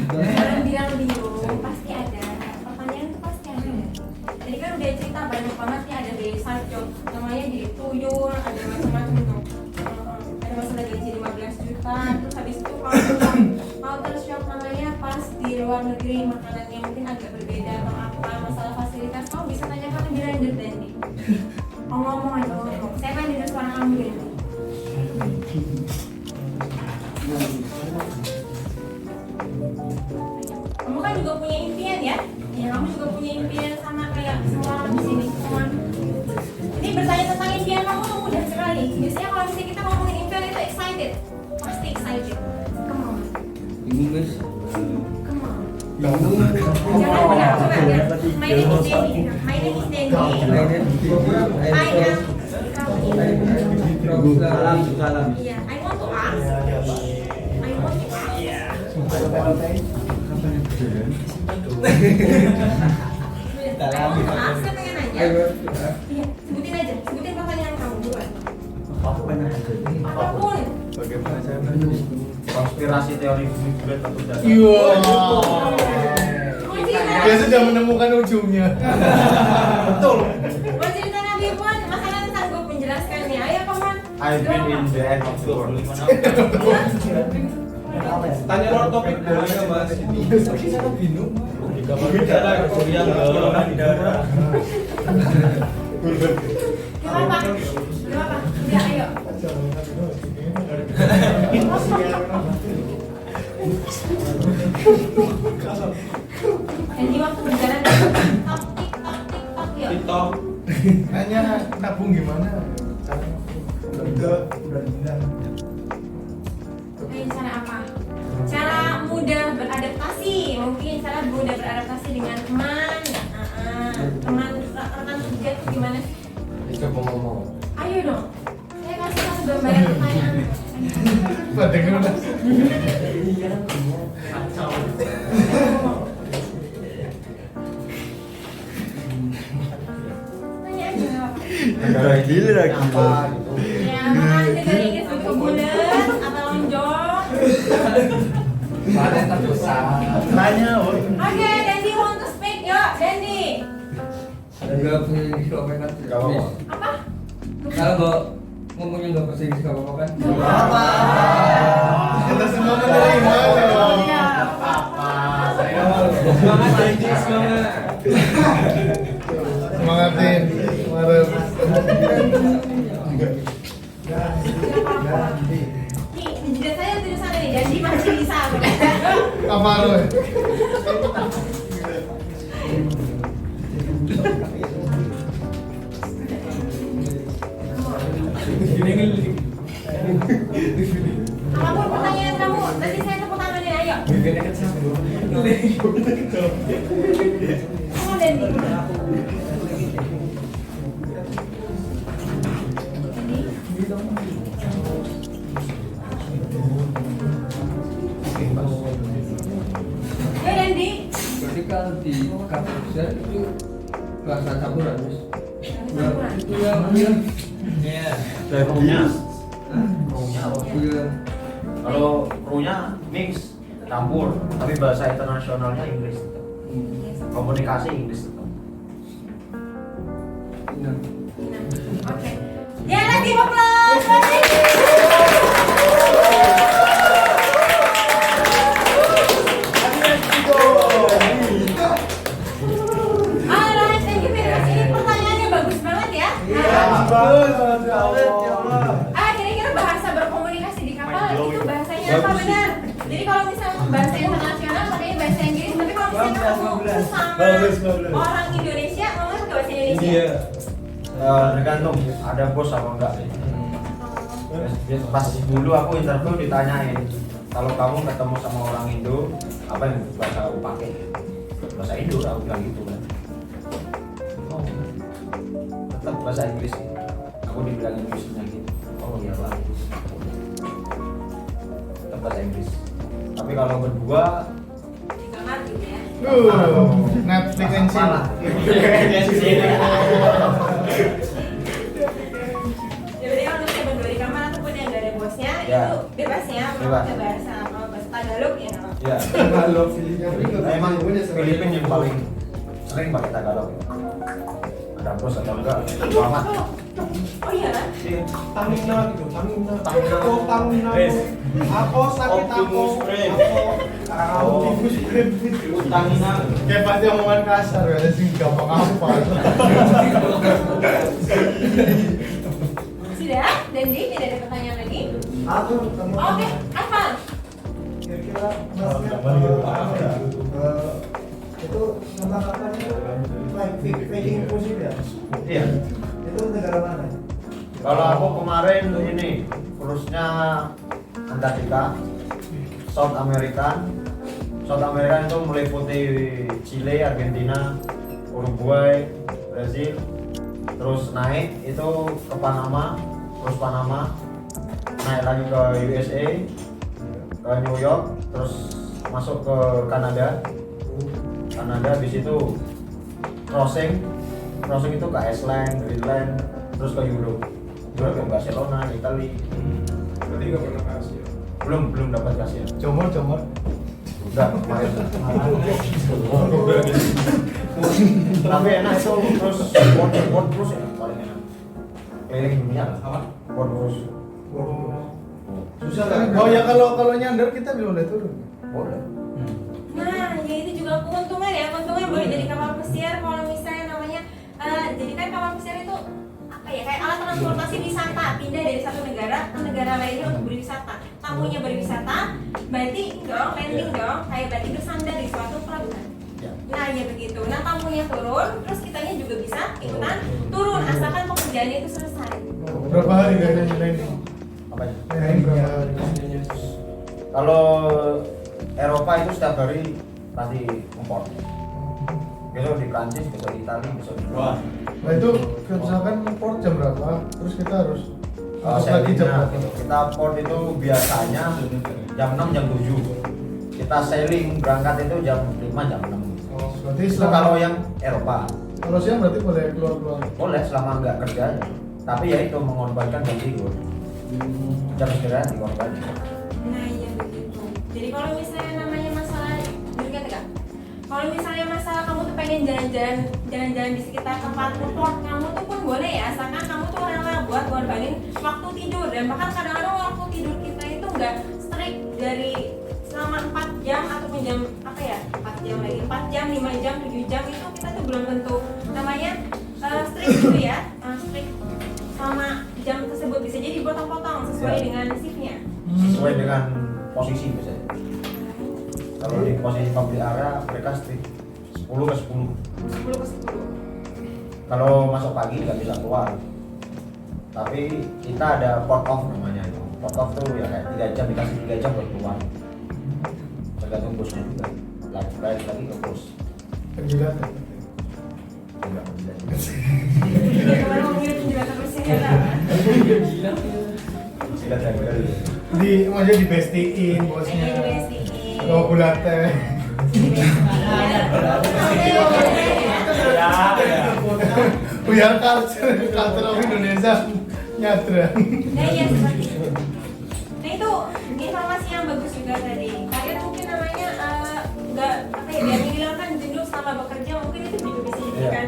Jangan bilang bingung, pasti ada. Pertanyaan itu pasti ada. Jadi kan udah cerita banyak banget ya, ada dari side job namanya jadi tuyul, ada macam-macam tuh. Ada masalah gaji 15 juta, terus habis itu culture shock namanya pas di luar negeri makanannya mungkin agak berbeda atau apa, masalah fasilitas kamu bisa tanyakan lebih lanjut Dendi. Ngomong aja ngomong. Saya pengen dengar suara kamu Dendi. Kamu kan juga punya impian ya? Ya kamu juga punya impian sama kayak semua orang di sini. Semua. Ini bertanya tentang impian kamu tuh mudah sekali. Biasanya kalau misalnya kita ngomongin impian itu excited, pasti excited. Come on. Bingung guys. Come on. Jangan benar coba ya. My name is Dendi. My name is Dendi. I am. Salam. Iya. I want to ask. I want to ask. Saya pengen nanya. Iya, sebutin aja, sebutin pertanyaan kamu duluan. Apapun. Bagaimana saya konspirasi teori bumi bulat atau datar. Iya. Mau cerita, Dia sudah menemukan ujungnya. Betul. mau cerita Nabi pun, masalah sanggup menjelaskannya. Ayo kawan. I've been in the end of the world. Tanya luar topik boleh nggak mas? Bicara Korea Kenapa? Kenapa? Udah, ayo. Jadi waktu berjalan TikTok, yuk. TikTok. Hanya nabung gimana? Udah bilang. Cara apa? Cara mudah beradaptasi, mungkin cara mudah beradaptasi dengan teman, teman rekan kerja tuh gimana sih? Coba ngomong. Ayo dong, saya kasih satu gambaran pertanyaan. Pada gimana? Tanya aja nggak apa-apa. Negara gila lagi. Ya, makan negara Inggris itu bulat atau lonjong. Mana yang terbesar? Tanya, Oke, Dendi want to speak, yuk, Dendi. Enggak bahasa Inggris kok kan? Gak apa-apa. Apa? Kalau nggak ngomongnya nggak bahasa Inggris nggak apa-apa kan? kita semua menerima dong. Semangat Dendi, semangat. Semangatin, marah. Nih, di jidat saya tulisan ini, Dendi masih bisa. Apa lo? Apapun pertanyaan kamu, nanti saya tepuk tangannya, ayo. Kamu Dendi. Berarti kalau di kampus itu Bahasa campuran. Iya. Krunya kalau krunya mix campur tapi bahasa internasionalnya Inggris tetap. Komunikasi Inggris tetap. Oke. Ya lagi applause. Alright, thank you very much. Ini pertanyaannya bagus banget ya. Kira-kira bahasa berkomunikasi di kapal itu bahasanya apa benar? Jadi kalau misalnya bahasa internasional makanya bahasa Inggris, tapi kalau misalnya kamu sama orang Indonesia ngomong ke bahasa Indonesia. Tergantung ada bos apa enggak. Pas dulu aku interview ditanyain, kalau kamu ketemu sama orang Indo, apa yang bahasa aku pakai? Bahasa Indo, aku bilang gitu kan. Oh, tetap bahasa Inggris. Aku dibilang Inggrisnya gitu. Oh iya pak. Tetap bahasa Inggris. Tapi kalau berdua, Di kamar gitu ya. Netflix and chill. Jadi kalau misalnya berdua di kamar ataupun yang gak ada bosnya Ya. itu bebas ya mau Bebas. pakai bahasa kalau bahasa Tagalog ya nggak apa-apa. ya. Tagalog Filipina. Emang Filipina yang paling sering pakai Tagalog. Ada bos atau enggak? Selamat. Oh iya kan? Tamina gitu, Tamina. Tamina. Aku Tamina. Aku sakit aku. Optimus Prime gitu. Tamina. Kayak pasti omongan kasar ya, sih gampang apa. Sudah? Dendi tidak ada pertanyaan lagi? Aku kamu. Oke, Afan. Kira-kira masnya itu nama kapalnya itu Viking Cruise ya? Iya. Itu negara mana? Kalau aku kemarin ini cruise-nya Antartika, South America. South America itu meliputi Chile, Argentina, Uruguay, Brazil. Terus naik itu ke Panama, terus Panama, naik lagi ke USA, ke New York, terus masuk ke Kanada. Kanada habis itu crossing itu ke Iceland, Greenland, terus ke Europe ke Barcelona, Italia. Berarti nggak pernah kasih. Belum dapat kasih. Comor. Udah kemarin. Tapi enak itu, terus world cruise ya paling enak. Keliling dunia lah. World cruise. Susah kan? Oh ya kalau nyandar kita boleh turun. Boleh. Nah, ya itu juga keuntungan ya. Keuntungan boleh jadi kapal pesiar kalau misalnya namanya jadi kan kapal pesiar itu apa ya kayak alat transportasi wisata, pindah dari satu negara ke negara lainnya untuk berwisata. Tamunya berwisata, berarti dong landing dong, kayak berarti bersandar di suatu pelabuhan. Nah ya begitu. Nah tamunya turun, terus kitanya juga bisa ikutan turun asalkan pekerjaannya itu selesai. Berapa hari biasanya landing? Apa ya? Landing berapa hari? Kalau Eropa itu setiap hari pasti import. Besok di Prancis, besok di Italia, besok di Wah. Nah itu misalkan port jam berapa? Terus kita harus masuk lagi jam sailingnya, berapa? kita port itu biasanya jam 6, jam 7. Kita sailing berangkat itu jam 5, jam 6. Oh, berarti Itu selama kalau yang Eropa. kalau siang berarti boleh keluar. Boleh selama nggak kerja aja. Tapi ya itu mengorbankan jam tidur. Jam istirahat dikorbankan. Nah iya begitu. Jadi kalau misalnya namanya masalah demikian enggak? Kalau misalnya masalah kamu tuh pengen jalan-jalan di sekitar tempat port kamu tuh pun boleh ya, asalkan kamu tuh rela buat ngorbanin waktu tidur. Dan bahkan kadang-kadang waktu tidur kita itu nggak strict dari selama 4 jam ataupun jam apa ya 4 jam lagi 4 jam 5 jam 7 jam itu kita tuh belum tentu namanya strict gitu ya, strict sama jam tersebut bisa jadi potong-potong sesuai dengan shiftnya. Sesuai dengan posisi biasanya. Kalau di posisi public area mereka strict 10 ke 10. 10 ke 10. Kalau masuk pagi nggak bisa keluar. Tapi kita ada port off namanya itu. Port off tuh ya kayak 3 jam dikasih 3 jam buat keluar. Tergantung bosnya juga. Balik lagi ke bos. Penjilat. Enggak penjilat. Ya kemarin ngomongin penjelasan persenjataan. Silat yang benar. Maksudnya dibestiin bosnya. Oh bulate. Ya, biar culture Indonesia nyadra. Nah iya seperti itu. Nah itu informasi yang bagus juga tadi. Kalian mungkin namanya nggak apa ya, biar menghilangkan jenuh selama bekerja, mungkin itu juga bisa dijadikan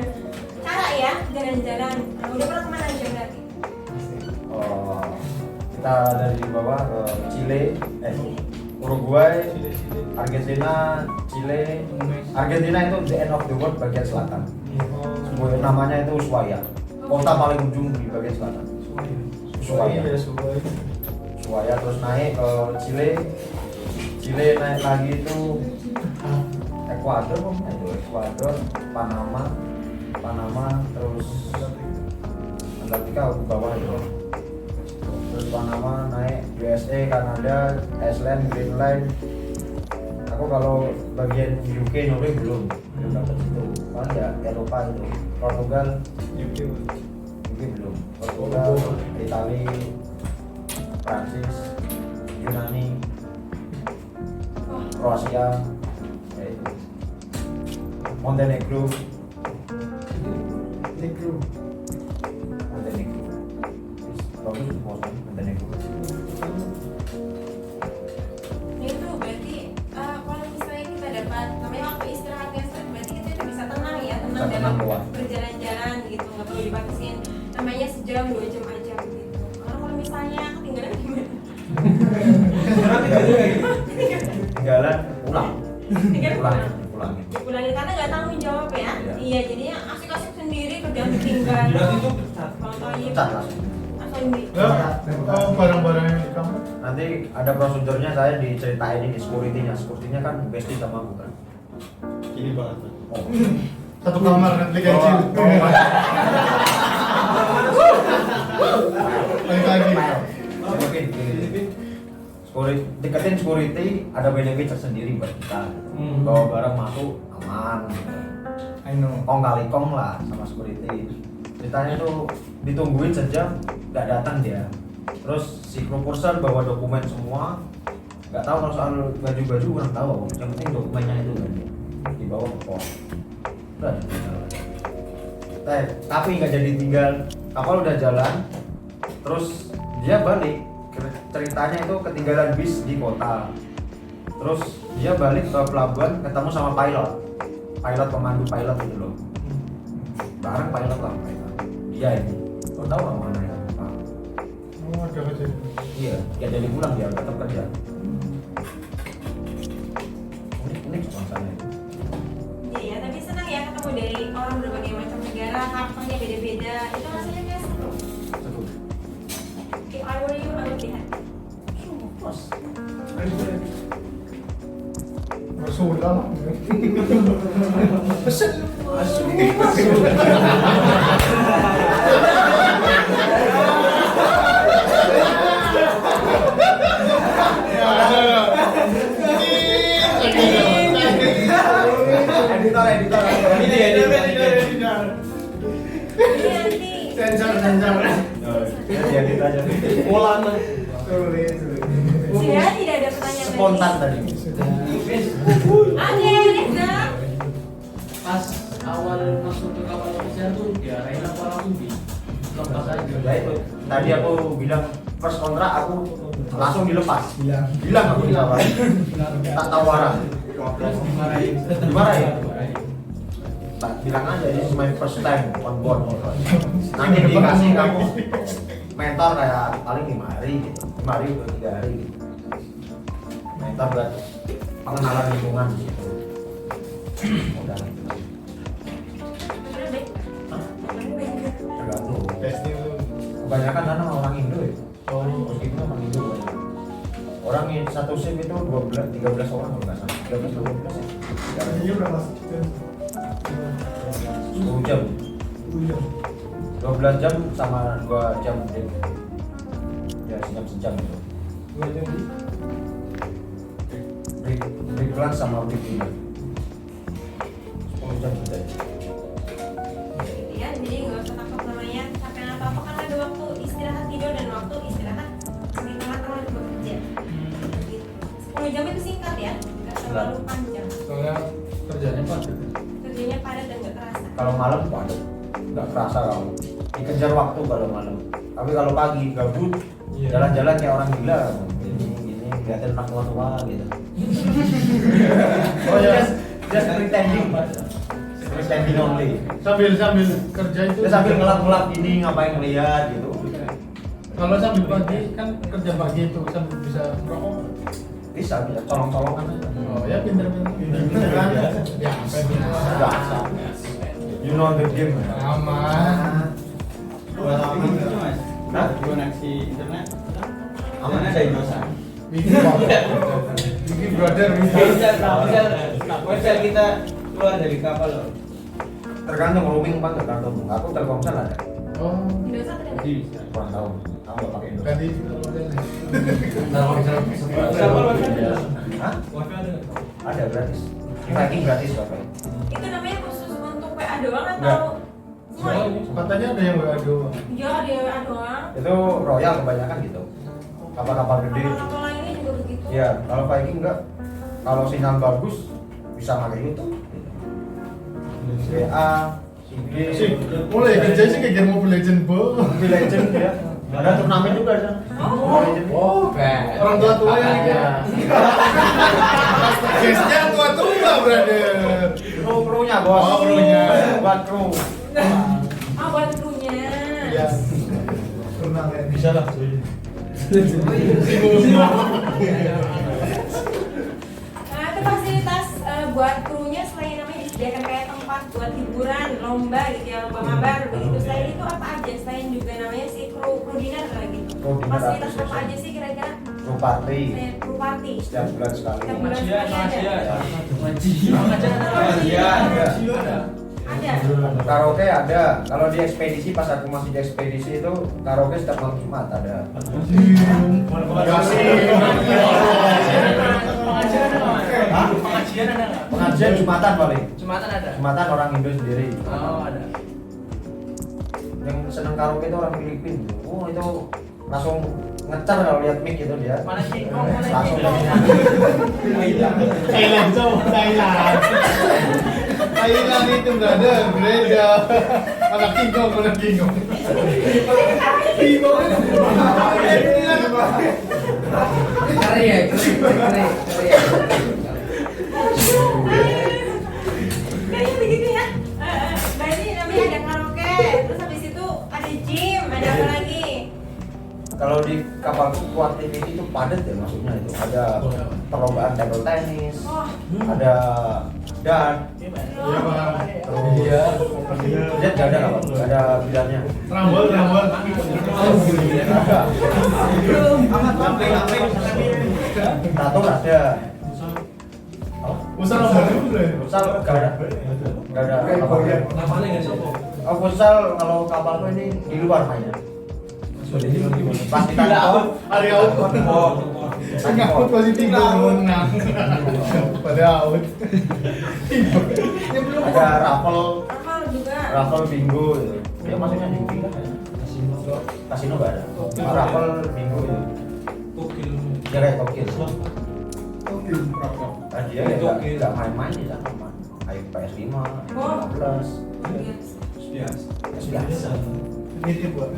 cara ya, jalan-jalan. Nah, udah pernah kemana aja berarti? Kita dari bawah ke Chile, Uruguay, Argentina, Chile. Argentina itu the end of the world bagian selatan. Sebuah namanya itu Ushuaia, kota paling ujung di bagian selatan. Ushuaia. Ushuaia terus naik ke Chile. Chile naik lagi itu Ekuador, Ekuador, Panama, terus Antartika ke bawah itu. Terus Panama naik USA, Kanada, Iceland, Greenland. Aku kalau bagian UK, Norway belum dapat itu. Paling ya Eropa itu, Portugal, UK belum. Portugal, Italia, Prancis, Yunani, Kroasia, Montenegro. Bagus itu Montenegro. Itu berarti kalau misalnya kita dapat namanya waktu istirahat yang sehat, berarti kita itu bisa tenang ya, tenang Bisa dalam tenang, berjalan-jalan gitu, nggak perlu dibatasin namanya sejam 2 jam aja gitu. Kalau misalnya ketinggalan gimana? Tinggalan pulang. Pulangin. Dipulangin karena nggak tanggung jawab ya. Iya. Iya, jadinya asik-asik sendiri, kerjaan ditinggal. Berarti itu pecat. Contohnya Pecat langsung. langsung di. Barang-barang yang di kamar. Nanti ada prosedurnya, saya diceritain ini security-nya kan bestie sama aku kan. Ini banget. Oh. Satu kamar kan tiga kecil. Balik lagi. Deketin security ada benefit tersendiri buat kita. Bawa barang masuk aman. I know. Kong kali kong lah sama security. Ceritanya tuh ditungguin sejam, nggak datang dia. Terus si kru person bawa dokumen semua. Nggak tahu kalau soal baju-baju kurang tahu. Yang penting dokumennya itu kan dibawa ke pos. Udah. Tapi nggak jadi tinggal. Kapal udah jalan. Terus dia balik. Ceritanya itu ketinggalan bis di kota. Terus dia balik ke pelabuhan, ketemu sama pilot pemandu pilot itu loh. Bareng pilot lah mereka. Dia ini, lo tahu nggak mana ya? Oh, ada kejadian. Iya, dia jadi pulang, dia tetap kerja. Unik suasana itu. Iya, tapi senang ya ketemu dari orang berbagai macam negara, karakternya beda-beda. Itu rasanya kayak seru. Seru. If I were you, I would be happy. Terus, Rasulullah. editor. Ini nanti Sensor. Ya, edit aja. Pola sudah tidak ada pertanyaan Spontan tadi. Oke, let's go. Pas awal masuk ke kapal pesiar tuh diarahin apa langsung di lepas aja. Ya itu. Tadi aku bilang first kontrak aku langsung dilepas. Bilang aku ditawarin. Tak tawaran. Terus dimarahin. Dimarahin. Tak bilang aja ini my first time on board. Nanti dikasih kamu mentor kayak paling 5 hari gitu. 5 hari atau 3 hari gitu. Mentor buat pengenalan lingkungan gitu. Udah gitu. Bener baik. Hah? Bener baik. Tergantung. Testing tuh. Kebanyakan sana orang Indo ya. Oh, Meskipun orang Indo banyak. Orang yang satu shift itu 13 orang kalau nggak salah. 13 ya. ini berapa? 10 jam. 12 jam sama 2 jam break. Ya sejam gitu. 2 jam di Break lunch sama break dinner. 10 jam sudah. Ya, jadi nggak usah takut namanya capek atau apa, karena ada waktu istirahat tidur dan waktu istirahat di tengah-tengah bekerja. Gitu. 10 jam itu singkat ya, nggak terlalu panjang. soalnya kerjanya padat. Kerjanya padat dan nggak terasa. Kalau malam padat. nggak kerasa kamu dikejar waktu kalau malam. Tapi kalau pagi gabut, jalan-jalan kayak orang gila, ini kelihatan anak tua gitu. Oh ya, just pretending only. Sambil kerja itu. Dia sambil ngelap-ngelap ini ngapain ngeliat gitu. Kalau sambil pagi kan kerja pagi itu sambil bisa merokok. Bisa colong-colongan aja. Oh ya pinter kan? Ya Biasa. You know the game. aman. Buat apa gitu mas? Hah? Koneksi internet? Aman Internet aja. ada Indosat. Bigi brother Bisa kita keluar dari kapal loh. Tergantung roaming apa tergantung. Aku Telkomsel ada. Oh, Indosat ada nggak? Bisa. Kurang tahu. Kamu nggak pakai Indosat. ganti Hah? Wifi ada nggak? Ada gratis. Viking gratis wifi. Itu namanya khusus untuk WA doang Nggak. atau semua? katanya ada yang WA doang. Iya, ada WA doang. Itu Royal kebanyakan gitu. Kapal-kapal gede. Kapal-kapal lainnya juga begitu. Iya, kalau Viking enggak. Kalau sinyal bagus bisa pakai YouTube. WA, IG, Sih, mulai kerja sih kayak game Mobile Legend Mobile Legend ya. Ada turnamen juga di sana. Oh. Legend. Orang tua yang guysnya tua brother. Kru-krunya bos. Oh, krunya. Buat kru. Ah, buat krunya. Iya. Turnamen Bisa lah. Nah, itu fasilitas buat krunya selain namanya disediakan kayak tempat buat hiburan, lomba gitu ya, lomba mabar begitu. Selain itu apa aja? Selain juga namanya si kru dinner kayak gitu. Kru dinner Fasilitas apa apa sih? aja sih kira-kira? Kru party. Kru party. Setiap bulan sekali. Setiap bulan sekali ada. Ada. Karaoke ada. Kalau di ekspedisi pas aku masih di ekspedisi itu karaoke setiap malam Jumat ada. Pengajian ada nggak? Pengajian Jumatan paling. Jumatan ada. Jumatan orang Indo sendiri. Oh ada. Yang seneng karaoke itu orang Filipin. Oh itu langsung ngecer kalau lihat mic itu dia. Mana King Kong? Mana Langsung King Kong? Thailand itu brother, beda. Anak King Kong. Kayaknya begitu ya. Berarti namanya ada karaoke, terus habis itu ada gym, ada apa lagi? Kalau di kapalku kuat activity itu padat ya maksudnya itu ada perlombaan table tennis, ada dart, Iya. dart nggak ada kapal, nggak ada bilangnya. Rambol. Tato nggak ada. Usah rambol dulu. Futsal nggak ada. Kapalnya. Namanya nggak sopo. Oh futsal kalau kapalku ini di luar mainnya. Pas kita tahu Hari out. Ngakut positif menang. Pada out. ada raffle Apa juga? raffle bingo gitu. Ya maksudnya di bingo kan. Kasino nggak ada. Raffle bingo itu. Kokil. Ya kayak tokil. Nah, dia ya nggak main-main di sana, mah. Kayak PS5, 15, biasa. Nitip buat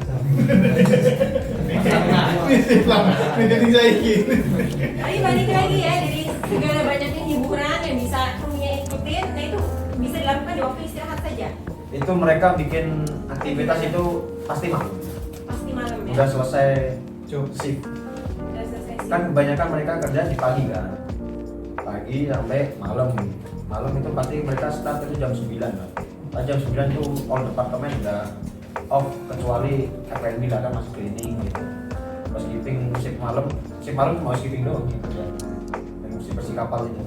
nitip lah, nitip saiki. Tapi balik lagi ya, dari segala banyaknya hiburan yang bisa krunya ikutin, nah itu bisa dilakukan di waktu istirahat saja. Itu mereka bikin aktivitas itu pasti malam. Pasti malam ya. Udah selesai shift. Udah selesai sih. Kan kebanyakan mereka kerja di pagi kan. Pagi sampai malam. Malam itu pasti mereka start itu jam 9 kan. Nah, jam 9 itu all departemen udah off kecuali FNB lah kan masih cleaning gitu. Housekeeping shift malam cuma housekeeping doang gitu ya. Dan bersih kapal itu.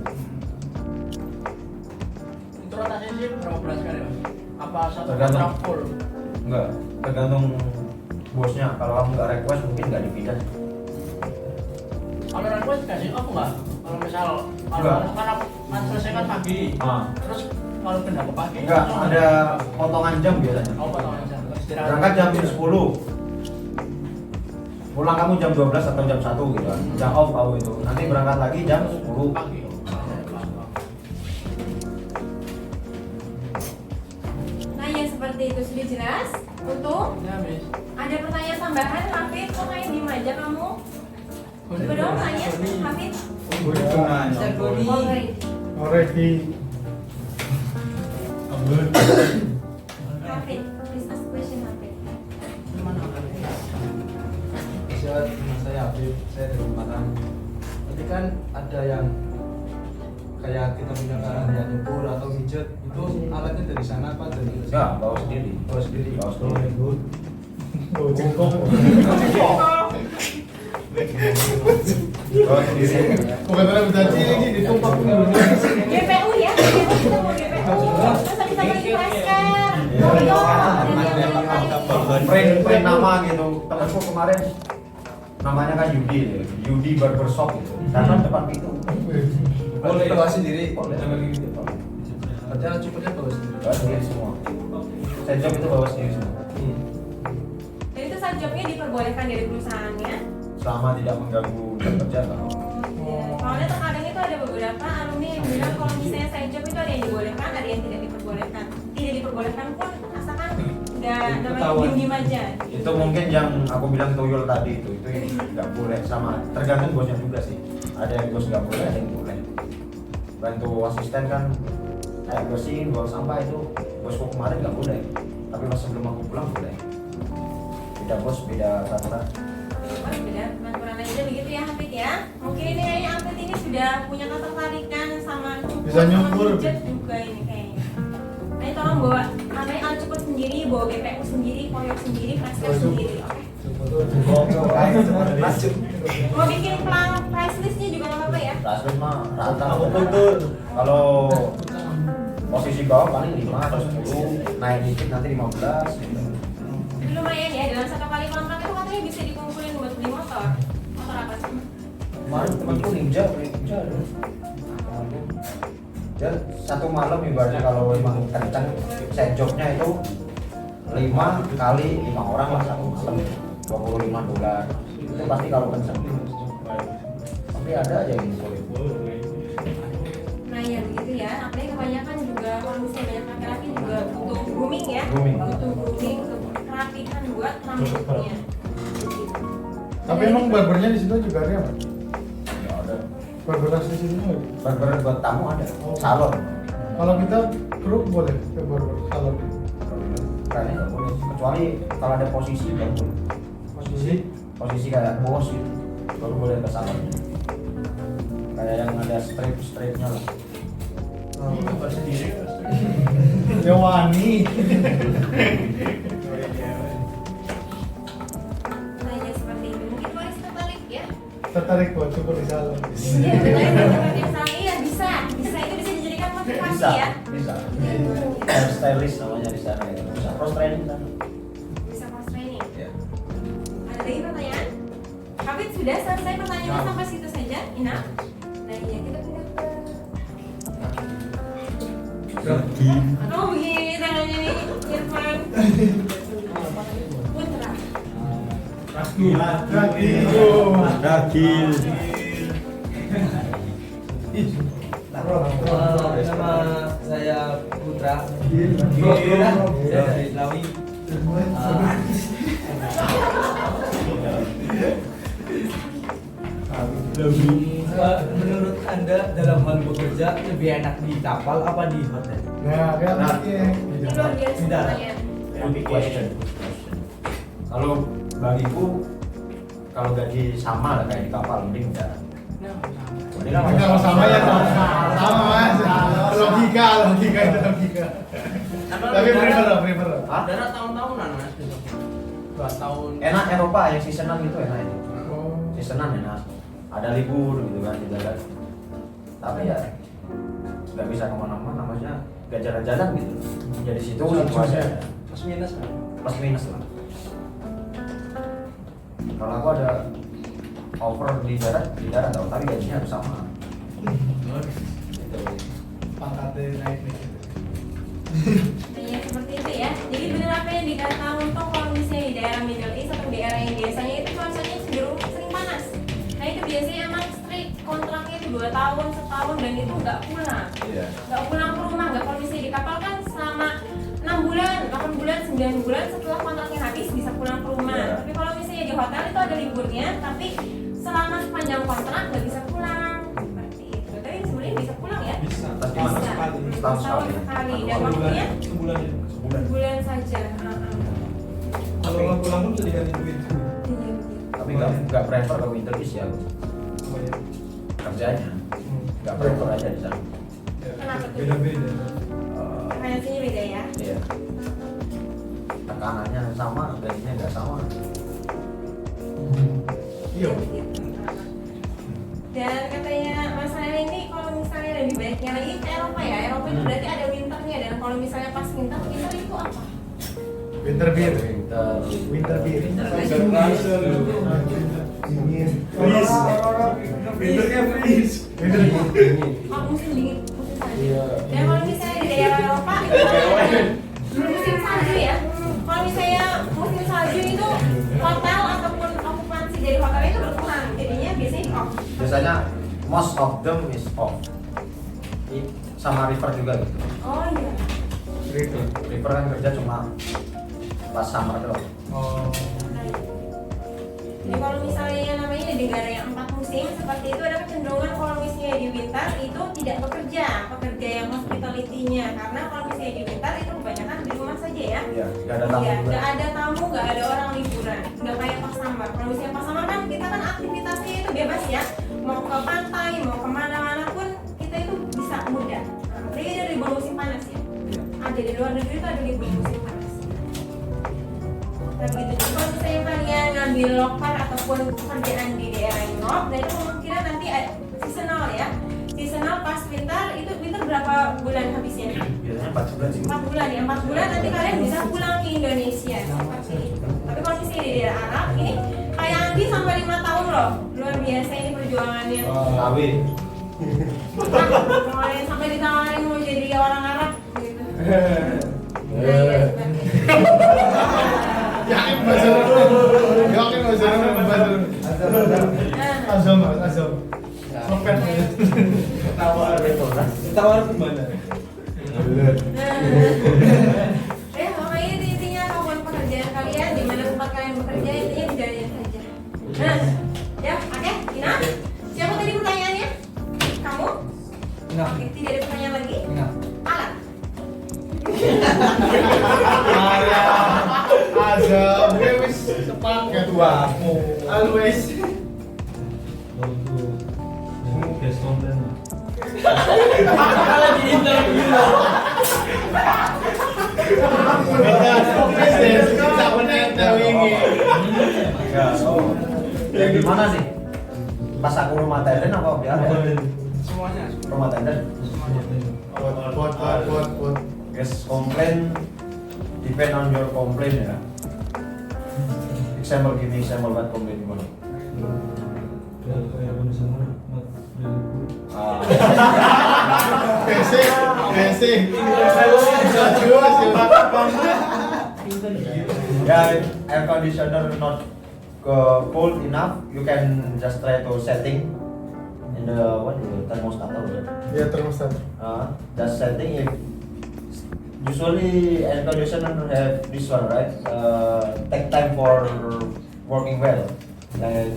Itu rotasi sih berapa bulan sekali Mas? Apa satu Tergantung. kontrak full? Enggak, tergantung bosnya. Kalau kamu nggak request mungkin nggak dipindah. Kalau request kasih off nggak? Kalau misal Enggak. kan selesai kan pagi, Ah. terus kalau pindah ke pagi Enggak, langsung ada potongan jam biasanya. Oh, potongan jam. Terus istirahat. Berangkat jam 10. Pulang kamu jam 12 atau jam 1 gitu kan. Jam off kamu itu. Nanti berangkat lagi jam 10. Pagi. Nah yang seperti itu sudah jelas. Untuk Ya, Miss. ada pertanyaan tambahan, Hafid? Kok kayak diem aja kamu? Coba dong tanya, Hafid. Gue itu nanya. Bisa Goni. Oh, baik. Already. Hafid, please ask question, Hafid. Saya Habib, saya dari Semarang. Nanti kan ada yang kayak kita punya barang yang nyebur atau pijet, itu alatnya dari sana apa dari Ya, bawa sendiri. bawa sendiri? Bawa sendiri. Oh, jengkok. Bawa sendiri. Bukan orang berjanji lagi ditumpah dulu. GPU ya, kita mau GPU. Terus kita beli flashcard. Foto, Print nama gitu. Temanku kemarin namanya kan Yudi Barbershop gitu. Karena depan pintu. Boleh bawa sendiri. Boleh. Berarti alat cukurnya bawa sendiri. Bawa sendiri semua. Saya job itu bawa sendiri semua. Dan itu saat jobnya diperbolehkan dari perusahaannya. Selama tidak mengganggu jam kerja kan. Soalnya terkadang itu ada beberapa alumni yang bilang kalau misalnya side job itu ada yang dibolehkan, ada yang tidak diperbolehkan. Tidak diperbolehkan pun asalkan nggak namanya diem aja. Itu mungkin yang aku bilang tuyul tadi itu nggak boleh, sama tergantung bosnya juga sih. Ada yang bos nggak boleh, ada yang boleh. Bantu asisten kan kayak bersihin, buang sampah itu bosku kemarin nggak boleh, tapi pas sebelum aku pulang boleh. Beda bos, beda peraturan. Oh, beda peraturan aja begitu ya Hafid ya. Mungkin ini kayaknya Hafid ini sudah punya ketertarikan sama cukur, Bisa nyukur. sama pijet juga ini kayaknya. Nah, tolong bawa namanya alat cukur sendiri, bawa GPU sendiri, koyok sendiri, flashcard sendiri, oke? Mau bikin price listnya juga nggak apa-apa ya? Rasul mah rata. Kalau posisi bawah paling 5 atau 10, naik dikit nanti 15 gitu. Ini lumayan ya, dalam satu kali kontrak itu katanya bisa dikumpulin buat beli motor. Motor apa sih? Kemarin temanku ninja dong. Dia satu malam ibaratnya kalau memang kencang set jobnya itu 5 kali 5 orang lah satu malam, $25. Itu pasti kalau kencang. Tapi ada aja yang boleh. Nah ya begitu ya, apalagi kebanyakan juga kalau misalnya banyak laki-laki juga butuh grooming ya. Grooming. Butuh grooming untuk kerapihan buat rambutnya. Tapi emang barbernya di situ juga ada apa? Ya ada. Barberas di situ nggak? Barber buat tamu ada. Salon. Kalau kita kru boleh ke barber salon. Kayaknya nggak boleh. Kecuali kalau ada posisi baru boleh. Posisi kayak bos gitu, baru boleh ke salon. Kayak yang ada strip-stripnya lah. Gambar sendiri. Ya wani. Nah ya seperti itu, mungkin Boris tertarik ya? Tertarik buat cukur di salon. Iya tertarik buat salon, iya bisa itu bisa dijadikan motivasi Bisa, ya? bisa. Hair stylist namanya di sana itu. Bisa cross training di sana. Bisa cross training. Ya. Ada lagi pertanyaan? Hafid sudah selesai pertanyaannya sampai situ saja, Ina? Nah iya kita pindah ke oh begini tangannya nih, Irfan Putra. Dagil. Nama saya Putra. Saya dari Lawi. Menurut Anda dalam hal bekerja lebih enak di kapal apa di hotel? Nah, kan Ini luar biasa pertanyaan. Good question. Kalau bagiku, kalau gaji sama lah kayak di kapal, mending enggak. kalau sama ya sama mas. Logika itu logika. Tapi prefer. Darat tahun-tahunan mas gitu. 2 tahun. Enak Eropa yang seasonan gitu enak itu. Seasonan enak. Ada libur gitu kan di darat. Tapi ya nggak bisa kemana-mana, maksudnya nggak jalan-jalan gitu. Jadi situ situasinya Plus minus kan? plus minus lah. Kalau aku ada offer di darat tahu, tapi gajinya harus sama. Gitu. Pangkatnya naik nih. Iya seperti itu ya. Jadi benar apa yang dikata Untung kalau misalnya di daerah Middle East atau daerah yang biasanya itu cuacanya cenderung sering panas. Nah itu biasanya emang strict kontraknya itu 2 tahun, setahun dan itu nggak pulang. Iya. Nggak pulang ke rumah, nggak kalau misalnya di kapal kan selama 6 bulan, 8 9 bulan setelah kontraknya habis bisa pulang ke rumah. Iya. Tapi kalau misalnya di hotel itu ada liburnya, tapi selama sepanjang kontrak nggak bisa pulang. Seperti itu. Tapi sebenarnya bisa pulang ya? Bisa. Tapi mana Bisa. sekali? Setahun sekali. Dan waktunya Sebulan ya. sebulan saja. Kalau nggak pulang pun bisa diganti duit. Tapi nggak prefer ke Middle East ya Oh, ya. kerjanya. Nggak prefer aja di sana. Kenapa tuh? Beda-beda. Finansinya beda ya? Iya. Tekanannya sama, gajinya nggak sama. Iya. Dan katanya Mas Rani ini kalau misalnya lebih baiknya lagi ke Eropa ya. Eropa itu berarti ada winternya, dan kalau misalnya pas winter itu apa? Winter beer. Winter beer. Oh, musim dingin, musim salju. Dan kalau misalnya di daerah Eropa itu musim salju ya. Kalau misalnya musim salju itu hotel ataupun okupansi dari hotel itu berkurang, jadinya biasanya di off. Biasanya most of them is off. Sama River juga gitu. Oh iya. River kan kerja cuma pas summer doang. Oh. Jadi kalau misalnya yang namanya di negara yang 4 musim seperti itu, ada kecenderungan kalau misalnya di winter itu tidak pekerja yang hospitality-nya, karena kalau misalnya di winter itu kebanyakan di rumah saja ya. Iya, nggak ada tamu. Iya, juga. nggak ada tamu, nggak ada orang liburan, nggak kayak pas summer. Kalau misalnya pas summer kan kita kan aktivitasnya itu bebas ya, mau ke pantai, mau kemana-mana pun kita itu bisa mudah. Apalagi ada libur musim panas ya. Ada di luar negeri itu ada libur musim panas. Begitu. Jadi kalau misalnya kalian ngambil lokal ataupun pekerjaan di daerah Europe, dan itu kemungkinan nanti seasonal ya. Seasonal pas winter itu winter berapa bulan habisnya? Biasanya 4 bulan sih. 4 bulan ya. 4 bulan nanti kalian bisa pulang ke Indonesia seperti itu. Tapi kalau misalnya di daerah Arab ini kayak Andi sampai 5 tahun loh. Luar biasa ini perjuangannya. Kawin. Kemarin sampai ditawarin mau jadi orang Arab gitu. Nah, iya, seperti itu. Yakin bahasa Yakin bahasa Azam. Sopet. Tawar kemana? Ya, pokoknya itu intinya kawan pekerjaan kalian, di mana tempat kalian bekerja, intinya dijalani saja. Nah, ya, oke, Ina. Siapa tadi pertanyaannya? Kamu? Enggak. Oke, tidak ada pertanyaan lagi? Enggak. Alat. Azam. Wis sepaket wae. Always. Guys komplain. Lagi interview. Ya gimana sih? Pas aku rumah tenden apa biasa? Semuanya. Rumah tenden. Buat. Guys, komplain depend on your complaint ya. Example gini, example buat komplain gimana? Ya kayak bonus sama Basic. Ya, air conditioner not cold enough, you can just try to setting in the thermostat or what? Ya thermostat. Just setting if usually air conditioner have this one right, take time for working well, like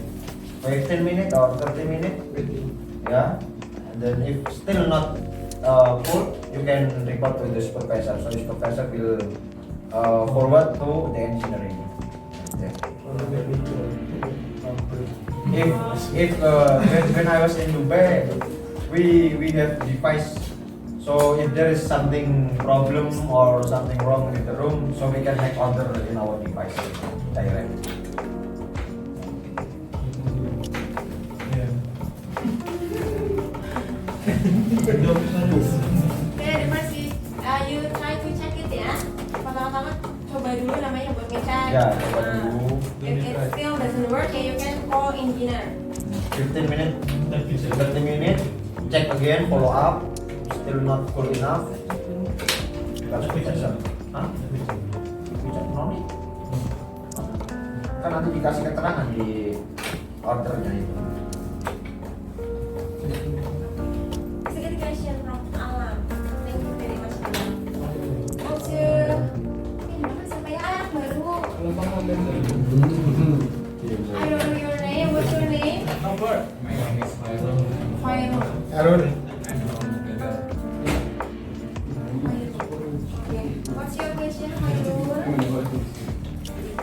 15 minutes or 30 minutes, yeah, and then if still not full, you can report to the supervisor, so the supervisor will forward to the engineering. Yeah. If when I was in Dubai, we have device. So if there is something problem or something wrong with the room, so we can make order in our device direct. Oke, masih you try to check it ya. Pertama-tama coba dulu namanya buat ngecek. Ya, coba dulu. If it still doesn't work, ya you can call engineer. 15 minutes, 30 minutes, check again, follow up. Still not cool enough. That's supervisor. Hah? Cek noni. Kan nanti dikasih keterangan di ordernya itu. It's a good question from Alam. Thank you very much, Alam. Also, ini nama siapa ya? Arun. What's your question, Hairul?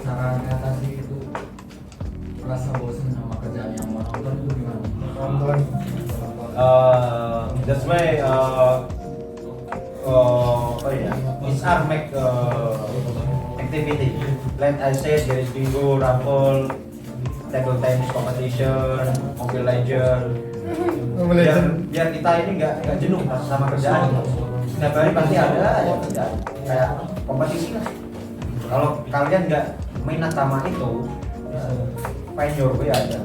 Cara mengatasi itu rasa bosan sama kerjaan yang monoton itu gimana? Nonton. That's why HR make activity. Like I said, there is bingo, raffle, table tennis competition, Mobile Legend. Biar kita ini nggak jenuh sama kerjaan. Setiap hari pasti ada aja kerjaan. Kayak kompetisi lah. Kalau kalian nggak minat sama itu, find your way aja.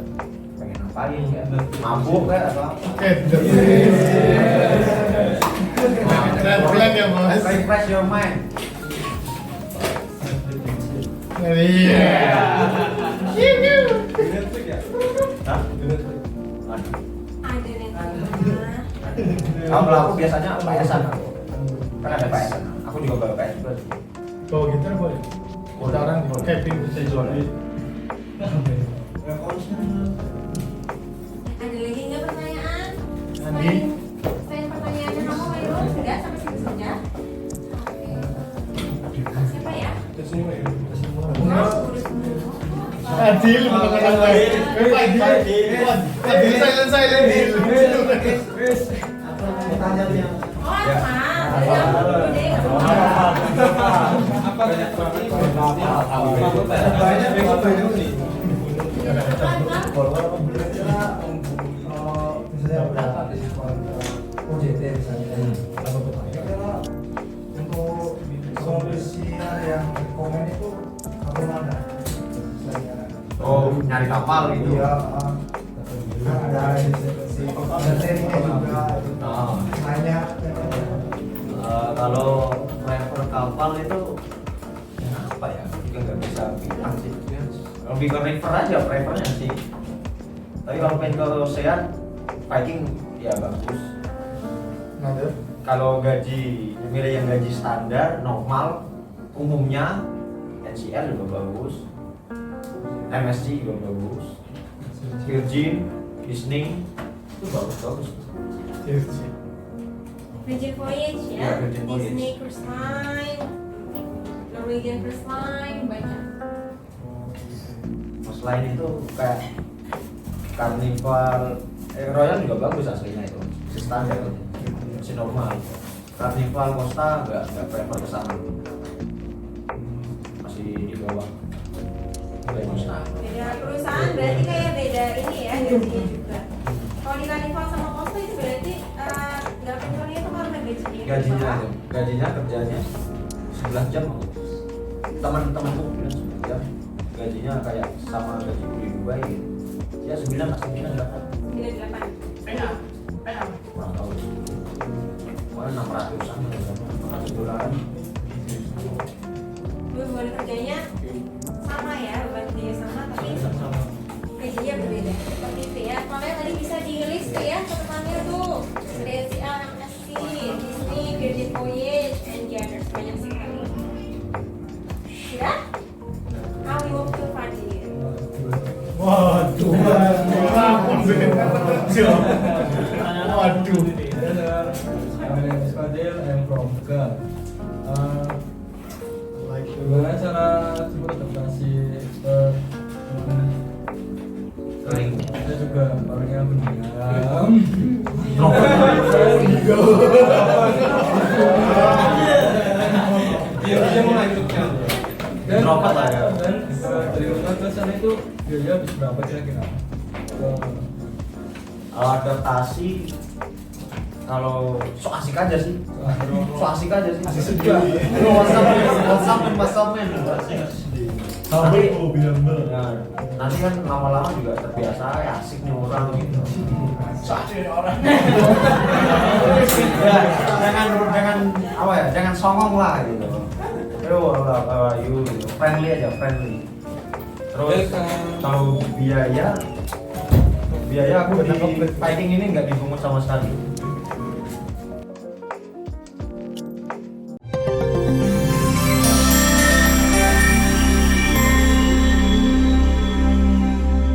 Pengen ngapain ya? Mabuk ya atau apa? Keren ya Mas. Refresh your mind. Iya. Hah? Ada nih. Kalau aku biasanya PS-an aku. Kan ada PS-an. Aku juga bawa PS juga. Bawa gitar boleh. Gitaran di Kevin bisa Boleh. Ada lagi nggak pertanyaan? Andi. Selain pertanyaannya kamu, Hairul, sudah sampai situ saja. Oke. Siapa ya? Adil mengenal baik. Adil silent Adil. Oh, apa? Dari kamu dulu deh, Misalnya berapa OJT misalnya untuk solusi yang komen itu apa mana? Oh, nyari kapal gitu. Iya, ada si materinya juga banyak. Kalau driver kapal itu apa ya? Juga nggak bisa bilang sih. Lebih ke river aja, drivernya sih. Tapi kalau main ke ocean, Viking ya bagus. Kalau gaji, milih yang gaji standar, normal, umumnya NCL juga bagus, MSC juga bagus, Virgin, Disney itu bagus. Virgin Voyage ya, Ya, Virgin Voyage. Disney Cruise Line, Norwegian Cruise Line, banyak. Selain itu kayak Carnival, Royal juga bagus aslinya itu, masih standar, masih normal. Carnival Costa nggak prefer ke sana, masih di bawah. Beda perusahaan berarti kayak beda ini ya gajinya juga. Kalau di Carnival sama Costa itu berarti nggak penjualnya itu karena gajinya. Gajinya kerjanya 11 jam. Teman-temanku bilang 11 jam. Gajinya kayak sama gaji di Dubai gitu. Ya 9 pasti 98. kurang tahu. Pokoknya 600-an $600. Beban kerjanya sama ya, beban kerjanya sama tapi gajinya berbeda. Seperti itu ya. Makanya tadi bisa di-list tuh ya catatannya tuh. DCA, MSC, Disney, Virgin Voyage, and the others. Banyak sekali. Sudah? Now we move to Fadil. Waduh. Waduh. My name is Fadil, I'm from Tegal. Gimana cara beradaptasi saya juga orangnya pendiam. Dia melanjutkan. Dan Droplet lah ya. Dan dari rumah ke sana itu biaya habis berapa kira-kira? Adaptasi kalau so asik aja sih. Asik sendiri. WhatsApp men. Tapi nanti kan lama-lama juga terbiasa ya, asik nih orang gitu. Jangan apa ya, jangan songong lah gitu. You gitu. Friendly aja, friendly. Terus kalau biaya aku di Viking ini nggak dipungut sama sekali.